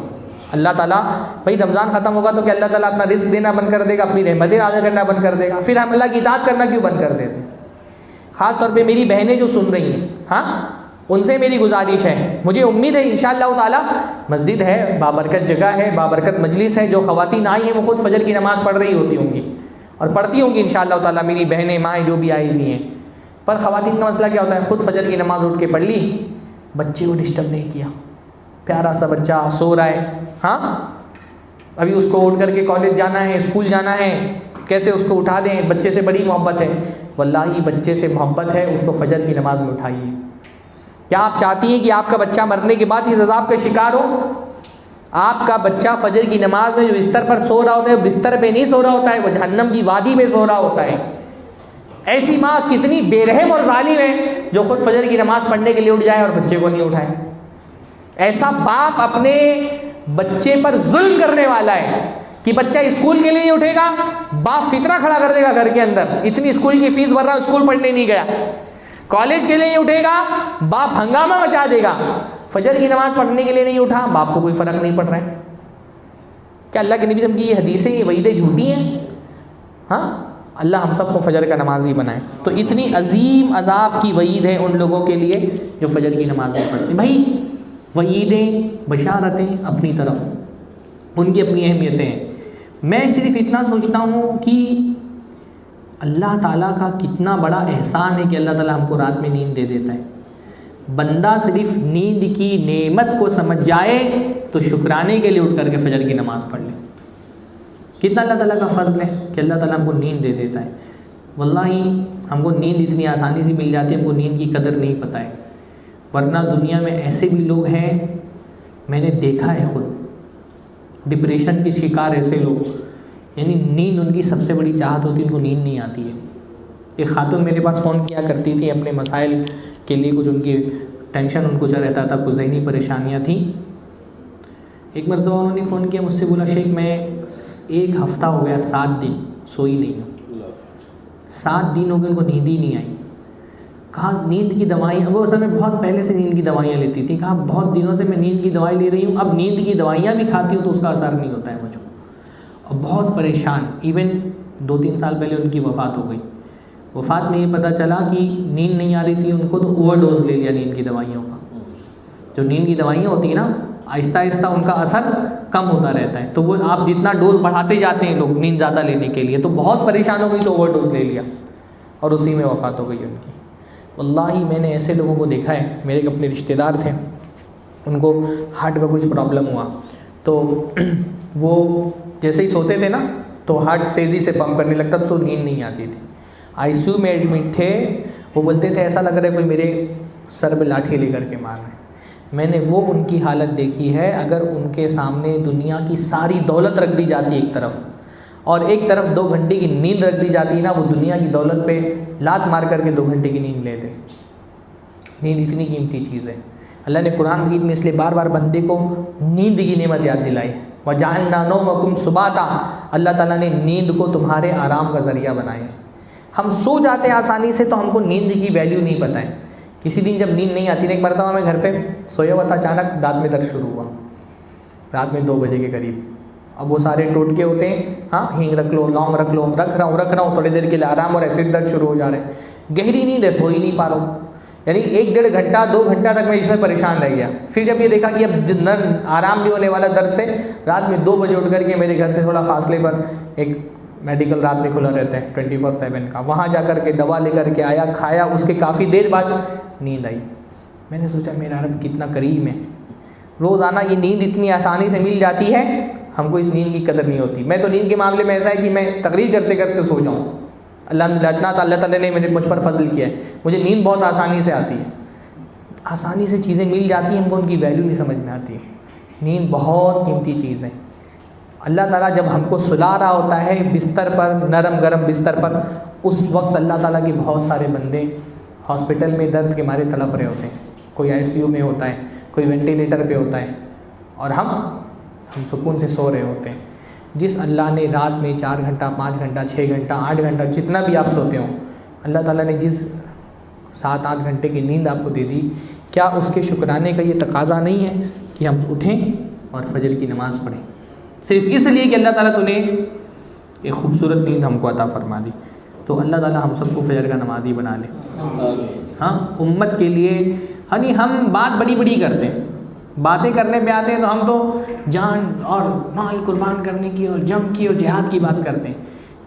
اللہ تعالیٰ، بھائی رمضان ختم ہوگا تو کیا اللہ تعالیٰ اپنا رزق دینا بند کر دے گا، اپنی رحمتیں نازل کرنا بند کر دے گا؟ پھر ہم اللہ کی اطاعت کرنا کیوں بند کر دیتے؟ خاص طور پہ میری بہنیں جو سن رہی ہیں، ہاں ان سے میری گزارش ہے، مجھے امید ہے انشاءاللہ تعالیٰ مسجد ہے، بابرکت جگہ ہے، بابرکت مجلس ہے، جو خواتین آئی ہیں وہ خود فجر کی نماز پڑھ رہی ہوتی ہوں گی اور پڑھتی ہوں گی انشاءاللہ تعالیٰ، میری بہنیں مائیں جو بھی آئی ہوئی ہیں۔ پر خواتین کا مسئلہ کیا ہوتا ہے؟ خود فجر کی نماز اٹھ کے پڑھ لی، بچے کو ڈسٹرب نہیں کیا، پیارا سا بچہ سو رہا ہے، ہاں ابھی اس کو اٹھ کر کے کالج جانا ہے، اسکول جانا ہے، کیسے اس کو اٹھا دیں؟ بچے سے بڑی محبت ہے، واللہ بچے سے محبت ہے، اس کو فجر کی نماز میں اٹھائیے۔ کیا آپ چاہتی ہیں کہ آپ کا بچہ مرنے کے بعد اس عذاب کا شکار ہو؟ آپ کا بچہ فجر کی نماز میں جو بستر پر سو رہا ہوتا ہے، بستر پہ نہیں سو رہا ہوتا ہے، وہ جہنم کی وادی میں سو رہا ہوتا ہے۔ ایسی ماں کتنی بے رحم اور ظالم ہے جو خود فجر کی نماز پڑھنے کے لیے اٹھ جائے اور بچے کو نہیں اٹھائے۔ ایسا باپ اپنے بچے پر ظلم کرنے والا ہے کہ بچہ اسکول کے لیے نہیں اٹھے گا، باپ فتنہ کھڑا کر دے گا گھر کے اندر، اتنی اسکول کی فیس بھر رہا، اسکول پڑھنے نہیں گیا۔ کالج کے لیے نہیں اٹھے گا، باپ ہنگامہ مچا دے گا۔ فجر کی نماز پڑھنے کے لیے نہیں اٹھا، باپ کو کوئی فرق نہیں پڑ رہا ہے۔ کیا اللہ کے نبی صلی اللہ علیہ وسلم کی یہ حدیثیں، یہ وعیدیں جھوٹی ہیں؟ ہاں، اللہ ہم سب کو فجر کا نمازی بنائے۔ تو اتنی عظیم عذاب کی وعید ہے ان لوگوں کے لیے جو فجر کی نماز نہیں پڑھتے۔ بھائی وعیدیں بشارتیں اپنی طرف، ان کی اپنی اہمیتیں ہیں۔ میں صرف اتنا سوچتا ہوں کہ اللہ تعالیٰ کا کتنا بڑا احسان ہے کہ اللہ تعالیٰ ہم کو رات میں نیند دے دیتا ہے۔ بندہ صرف نیند کی نعمت کو سمجھ جائے تو شکرانے کے لیے اٹھ کر کے فجر کی نماز پڑھ لے۔ کتنا اللہ تعالیٰ کا فضل ہے کہ اللہ تعالیٰ ہم کو نیند دے دیتا ہے۔ واللہ ہم کو نیند اتنی آسانی سے مل جاتی ہے، ہم کو نیند کی قدر نہیں پتہ ہے۔ ورنہ دنیا میں ایسے بھی لوگ ہیں، میں نے دیکھا ہے خود، ڈپریشن کے شکار ایسے لوگ، یعنی نیند ان کی سب سے بڑی چاہت ہوتی ہے، ان کو نیند نہیں آتی ہے۔ ایک خاتون میرے پاس فون کیا کرتی تھی اپنے مسائل کے لیے، کچھ ان کی ٹینشن ان کو چل رہتا تھا، کچھ ذہنی پریشانیاں تھیں۔ ایک مرتبہ انہوں نے فون کیا مجھ سے، بولا شیخ میں 1 ہفتہ ہو گیا 7 دن سوئی نہیں ہوں، 7 دن ہو گئے ان کو نیند ہی نہیں آئی۔ کہا نیند کی دوائیاں، وہ اصل میں بہت پہلے سے نیند کی دوائیاں لیتی تھی، کہا بہت دنوں سے میں نیند کی دوائی لے رہی ہوں، اب نیند کی دوائیاں بھی کھاتی ہوں تو اس کا اثر نہیں ہوتا ہے مجھے، اور بہت پریشان۔ ایون 2-3 سال پہلے ان کی وفات ہو گئی۔ وفات میں یہ پتہ چلا کہ نیند نہیں آ رہی تھی ان کو تو اوور ڈوز لے لیا نیند کی دوائیوں کا۔ جو نیند کی دوائیاں ہوتی ہیں نا، آہستہ آہستہ ان کا اثر کم ہوتا رہتا ہے، تو وہ آپ جتنا ڈوز بڑھاتے جاتے ہیں لوگ نیند زیادہ لینے کے لیے، تو بہت پریشان ہو گئی تو اوور ڈوز لے لیا اور اسی میں وفات ہو گئی ان کی۔ واللہ میں نے ایسے لوگوں کو دیکھا ہے، میرے ایک اپنے رشتہ دار تھے، ان کو ہارٹ کا کچھ پرابلم ہوا تو وہ جیسے ہی سوتے تھے نا تو ہارٹ تیزی سے پمپ کرنے لگتا تو نیند نہیں آتی تھی۔ آئی سی یو میں ایڈمٹ تھے، وہ بولتے تھے ایسا لگ رہا ہے کوئی میرے سر پہ لاٹھی لے کر کے مار رہے ہیں۔ میں نے وہ ان کی حالت دیکھی ہے، اگر ان کے سامنے دنیا کی ساری دولت رکھ دی جاتی ایک طرف اور ایک طرف 2 گھنٹے کی نیند رکھ دی جاتی نا، وہ دنیا کی دولت پہ لات مار کر کے 2 گھنٹے کی نیند لیتے۔ نیند اتنی قیمتی چیز ہے۔ اللہ نے قرآن مجید میں اس لیے بار بار بندے کو نیند کی نعمت یاد دلائی، وَجَعَلْنَا نَوْمَكُمْ سُبَاتًا، اللہ تعالیٰ نے نیند کو تمہارے آرام کا ذریعہ بنایا۔ ہم سو جاتے ہیں آسانی سے تو ہم کو نیند کی ویلیو نہیں پتہ ہے۔ کسی دن جب نیند نہیں آتی نا، ایک مرتبہ میں گھر پہ سویا ہوا تھا، اچانک دانت میں درد شروع ہوا رات میں 2 بجے کے قریب۔ اب وہ سارے ٹوٹکے ہوتے ہیں، ہاں ہینگ رکھ لو، لونگ رکھ لو، رکھ رہا ہوں تھوڑی دیر کے لیے آرام ہو رہا ہے، پھر درد شروع ہو جا رہا ہے۔ گہری نیند ہے، سو ہی نہیں پا رہا ہوں، یعنی 1-1.5 گھنٹہ 2 گھنٹہ تک میں اس میں پریشان رہ گیا۔ پھر جب یہ دیکھا کہ اب آرام نہیں ہونے والا درد سے، رات میں 2 بجے اٹھ کر کے میرے گھر سے تھوڑا فاصلے پر ایک میڈیکل رات میں کھلا رہتا ہے 24/7 کا، وہاں جا کر کے دوا لے کر کے آیا، کھایا، اس کے کافی دیر بعد نیند آئی۔ میں نے سوچا میرا رب کتنا کریم ہے، روزانہ یہ نیند اتنی آسانی سے مل جاتی ہے، ہم کو اس نیند کی قدر نہیں ہوتی۔ میں تو نیند کے معاملے میں ایسا ہے کہ میں تقریر کرتے کرتے سو جاؤں، اللہ تعالیٰ نے مجھ پر فضل کیا ہے، مجھے نیند بہت آسانی سے آتی ہے۔ آسانی سے چیزیں مل جاتی ہیں، ہم کو ان کی ویلیو نہیں سمجھ میں آتی ہے۔ نیند بہت قیمتی چیز ہے۔ اللہ تعالیٰ جب ہم کو سلا رہا ہوتا ہے بستر پر، نرم گرم بستر پر، اس وقت اللہ تعالیٰ کے بہت سارے بندے ہاسپٹل میں درد کے مارے تڑپ رہے ہوتے ہیں، کوئی آئی سی یو میں ہوتا ہے، کوئی وینٹیلیٹر پہ ہوتا ہے، اور ہم سکون سے سو رہے ہوتے ہیں۔ جس اللہ نے رات میں 4 گھنٹہ 5 گھنٹہ 6 گھنٹہ 8 گھنٹہ جتنا بھی آپ سوتے ہوں، اللہ تعالیٰ نے جس 7-8 گھنٹے کی نیند آپ کو دے دی، کیا اس کے شکرانے کا یہ تقاضا نہیں ہے کہ ہم اٹھیں اور فجر کی نماز پڑھیں، صرف اس لیے کہ اللہ تعالیٰ تو نے ایک خوبصورت نیند ہم کو عطا فرما دی۔ تو اللہ تعالیٰ ہم سب کو فجر کا نمازی بنا لے۔ ہاں امت کے لیے یعنی ہم بات بڑی بڑی کرتے ہیں، باتیں کرنے پہ آتے ہیں تو ہم تو جان اور مال قربان کرنے کی اور جنگ کی اور جہاد کی بات کرتے ہیں۔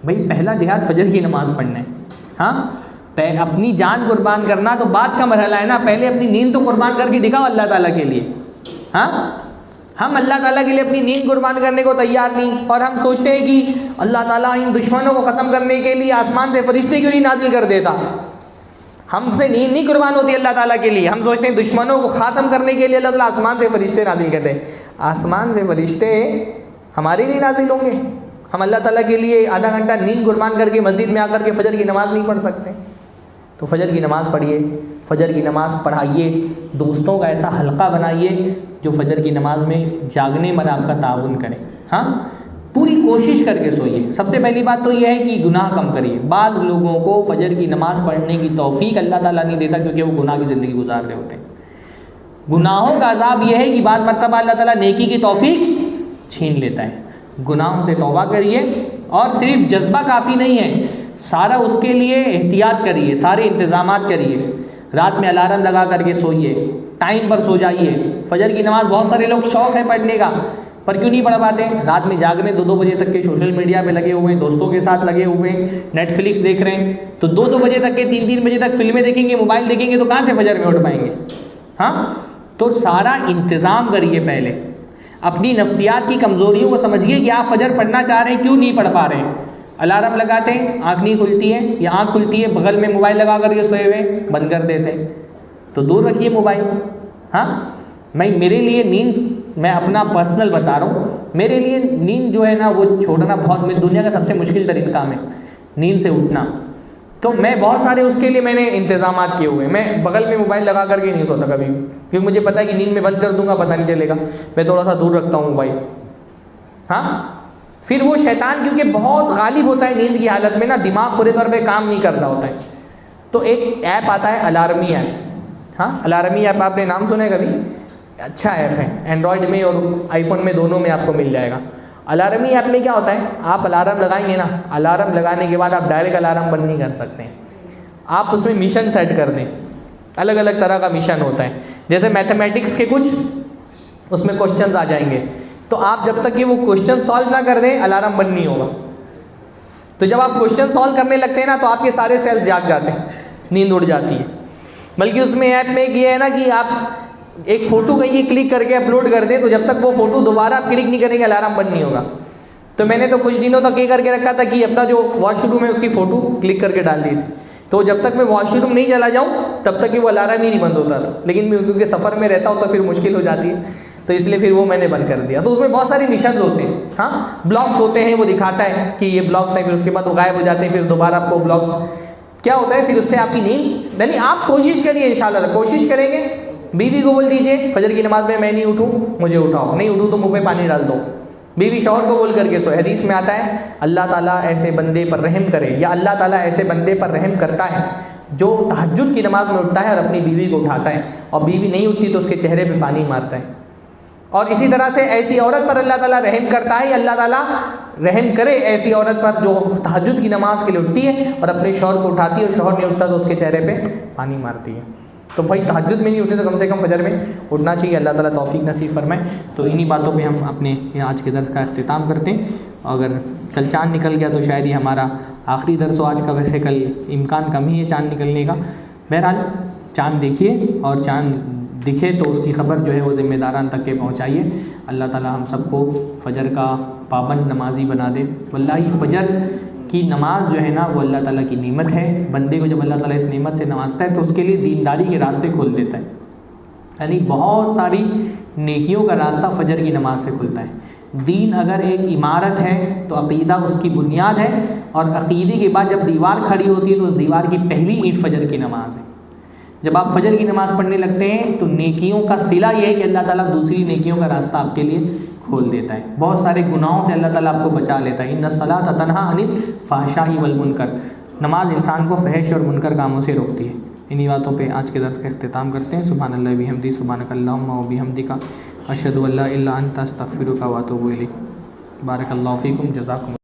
بھائی پہلا جہاد فجر کی نماز پڑھنا ہے۔ ہاں اپنی جان قربان کرنا تو بعد کا مرحلہ ہے نا، پہلے اپنی نیند تو قربان کر کے دکھاؤ اللہ تعالیٰ کے لیے۔ ہاں ہم اللہ تعالیٰ کے لیے اپنی نیند قربان کرنے کو تیار نہیں، اور ہم سوچتے ہیں کہ اللہ تعالیٰ ان دشمنوں کو ختم کرنے کے لیے آسمان سے فرشتے کیوں نہیں نازل کر دیتا۔ ہم سے نیند نہیں قربان ہوتی اللہ تعالیٰ کے لیے، ہم سوچتے ہیں دشمنوں کو ختم کرنے کے لیے اللہ تعالیٰ آسمان سے فرشتے نازل کرتے ہیں۔ آسمان سے فرشتے ہمارے لیے نازل ہوں گے؟ ہم اللہ تعالیٰ کے لیے آدھا گھنٹہ نیند قربان کر کے مسجد میں آ کر کے فجر کی نماز نہیں پڑھ سکتے؟ تو فجر کی نماز پڑھیے، فجر کی نماز پڑھائیے، دوستوں کا ایسا حلقہ بنائیے جو فجر کی نماز میں جاگنے میں آپ کا تعاون کرے۔ ہاں پوری کوشش کر کے سوئیے۔ سب سے پہلی بات تو یہ ہے کہ گناہ کم کریے۔ بعض لوگوں کو فجر کی نماز پڑھنے کی توفیق اللہ تعالیٰ نہیں دیتا کیونکہ وہ گناہ کی زندگی گزار رہے ہوتے ہیں۔ گناہوں کا عذاب یہ ہے کہ بعض مرتبہ اللہ تعالیٰ نیکی کی توفیق چھین لیتا ہے۔ گناہوں سے توبہ کریے، اور صرف جذبہ کافی نہیں ہے، سارا اس کے لیے احتیاط کریے، سارے انتظامات کریے، رات میں الارم لگا کر کے سوئیے، ٹائم پر سو جائیے۔ فجر کی نماز بہت سارے لوگ شوق ہے پڑھنے کا، پر کیوں نہیں پڑھ پاتے؟ رات میں جاگنے 2 بجے تک کے سوشل میڈیا پہ لگے ہوئے ہیں، دوستوں کے ساتھ لگے ہوئے ہیں، نیٹ فلکس دیکھ رہے ہیں، تو 2 بجے تک کے 3 بجے تک فلمیں دیکھیں گے، موبائل دیکھیں گے، تو کہاں سے فجر میں اٹھ پائیں گے؟ ہاں، تو سارا انتظام کریے پہلے، اپنی نفسیات کی کمزوریوں کو سمجھیے کہ آپ فجر پڑھنا چاہ رہے ہیں، کیوں نہیں پڑھ پا رہے ہیں۔ الارم لگاتے ہیں، آنکھ نہیں کھلتی ہے، یا آنکھ کھلتی ہے بغل میں موبائل لگا کر کے سوئے ہوئے، بند کر دیتے ہیں، تو دور رکھیے موبائل۔ ہاں، میرے لیے نیند، میں اپنا پرسنل بتا رہا ہوں، میرے لیے نیند جو ہے نا وہ چھوڑنا بہت دنیا کا سب سے مشکل ترین کام ہے، نیند سے اٹھنا۔ تو میں بہت سارے اس کے لیے میں نے انتظامات کیے ہوئے ہیں، میں بغل میں موبائل لگا کر کے نہیں سوتا کبھی بھی، کیونکہ مجھے پتہ ہے کہ نیند میں بند کر دوں گا پتہ نہیں چلے گا، میں تھوڑا سا دور رکھتا ہوں موبائل۔ ہاں، پھر وہ شیطان کیونکہ بہت غالب ہوتا ہے نیند کی حالت میں نا، دماغ پورے طور پہ کام نہیں کرتا ہوتا ہے، تو ایک ایپ آتا ہے الارمی ایپ۔ ہاں، الارمی ایپ آپ نے نام سنا ہے کبھی؟ اچھا ایپ ہے، اینڈرائڈ میں اور آئی فون میں دونوں میں آپ کو مل جائے گا۔ الارمی ایپ میں کیا ہوتا ہے، آپ الارم لگائیں گے نا، الارم لگانے کے بعد آپ ڈائریکٹ الارم بند نہیں کر سکتے ہیں، آپ اس میں مشن سیٹ کر دیں، الگ الگ طرح کا مشن ہوتا ہے، جیسے میتھمیٹکس کے کچھ اس میں کوشچنز آ جائیں گے، تو آپ جب تک کہ وہ کوشچن سالو نہ کر دیں الارم بند نہیں ہوگا۔ تو جب آپ کوشچن سالو کرنے لگتے ہیں نا تو آپ کے سارے سیلز جاگ جاتے ہیں، نیند اڑ جاتی ہے۔ بلکہ اس میں ایپ میں یہ ہے نا کہ آپ ایک فوٹو کہیں کلک کر کے اپلوڈ کر دیں، تو جب تک وہ فوٹو دوبارہ آپ کلک نہیں کریں گے الارم بند نہیں ہوگا۔ تو میں نے تو کچھ دنوں تک یہ کر کے رکھا تھا کہ اپنا جو واش روم ہے اس کی فوٹو کلک کر کے ڈال دی تھی، تو جب تک میں واش روم نہیں چلا جاؤں تب تک کہ وہ الارم ہی نہیں بند ہوتا تھا، لیکن میں کیونکہ سفر میں رہتا ہوں تو پھر مشکل ہو جاتی ہے، تو اس لیے پھر وہ میں نے بند کر دیا۔ تو اس میں بہت سارے مشنز ہوتے ہیں، ہاں، بلاکس ہوتے ہیں، وہ دکھاتا ہے کہ یہ بلاکس ہیں، پھر اس کے بعد وہ غائب ہو جاتے ہیں، پھر دوبارہ آپ کو بلاکس کیا ہوتا ہے، پھر اس سے آپ کی نیند، یعنی آپ کوشش کریے انشاءاللہ، کوشش کریں گے، بیوی کو بول دیجئے فجر کی نماز میں نہیں اٹھوں، مجھے اٹھاؤ، نہیں اٹھوں تو منہ پہ پانی ڈال دو۔ بیوی شوہر کو بول کر کے سوئے، حدیث میں آتا ہے اللہ تعالیٰ ایسے بندے پر رحم کرے، یا اللہ تعالیٰ ایسے بندے پر رحم کرتا ہے جو تہجد کی نماز میں اٹھتا ہے اور اپنی بیوی کو اٹھاتا ہے، اور بیوی نہیں اٹھتی تو اس کے چہرے پہ پانی مارتا ہے۔ اور اسی طرح سے ایسی عورت پر اللہ تعالیٰ رحم کرتا ہے، یا اللہ تعالیٰ رحم کرے ایسی عورت پر جو تہجد کی نماز کے لیے اٹھتی ہے اور اپنے شوہر کو اٹھاتی ہے، اور شوہر نہیں اٹھتا تو اس کے چہرے پہ پانی مارتی ہے۔ تو بھائی تہجد میں نہیں اٹھتے تو کم سے کم فجر میں اٹھنا چاہیے، اللہ تعالیٰ توفیق نصیب فرمائے۔ تو انہی باتوں پہ ہم اپنے آج کے درس کا اختتام کرتے ہیں۔ اگر کل چاند نکل گیا تو شاید یہ ہمارا آخری درس ہو آج کا، ویسے کل امکان کم ہی ہے چاند نکلنے کا۔ بہرحال چاند دیکھیے، اور چاند دکھے تو اس کی خبر جو ہے وہ ذمہ داران تک کے پہنچائیے۔ اللہ تعالیٰ ہم سب کو فجر کا پابند نمازی بنا دے۔ واللہ فجر کی نماز جو ہے نا وہ اللہ تعالیٰ کی نعمت ہے، بندے کو جب اللہ تعالیٰ اس نعمت سے نوازتا ہے تو اس کے لیے دینداری کے راستے کھول دیتا ہے، یعنی بہت ساری نیکیوں کا راستہ فجر کی نماز سے کھلتا ہے۔ دین اگر ایک عمارت ہے تو عقیدہ اس کی بنیاد ہے، اور عقیدے کے بعد جب دیوار کھڑی ہوتی ہے تو اس دیوار کی پہلی اینٹ فجر کی نماز ہے۔ جب آپ فجر کی نماز پڑھنے لگتے ہیں تو نیکیوں کا صلہ یہ ہے کہ اللہ تعالیٰ دوسری نیکیوں کا راستہ آپ کے لیے کھول دیتا ہے، بہت سارے گناہوں سے اللہ تعالیٰ آپ کو بچا لیتا ہے۔ ان الصلاۃ تنہی عن الفحشاء والمنکر، نماز انسان کو فحش اور منکر کاموں سے روکتی ہے۔ انہی باتوں پہ آج کے درس کا اختتام کرتے ہیں۔ سبحان اللہ بحمدہ، سبحانک اللہم و بحمدک، اشہد ان لا الہ الا انت، استغفرک و اتوب الیک۔ بارک اللہ فیکم، جزاکم۔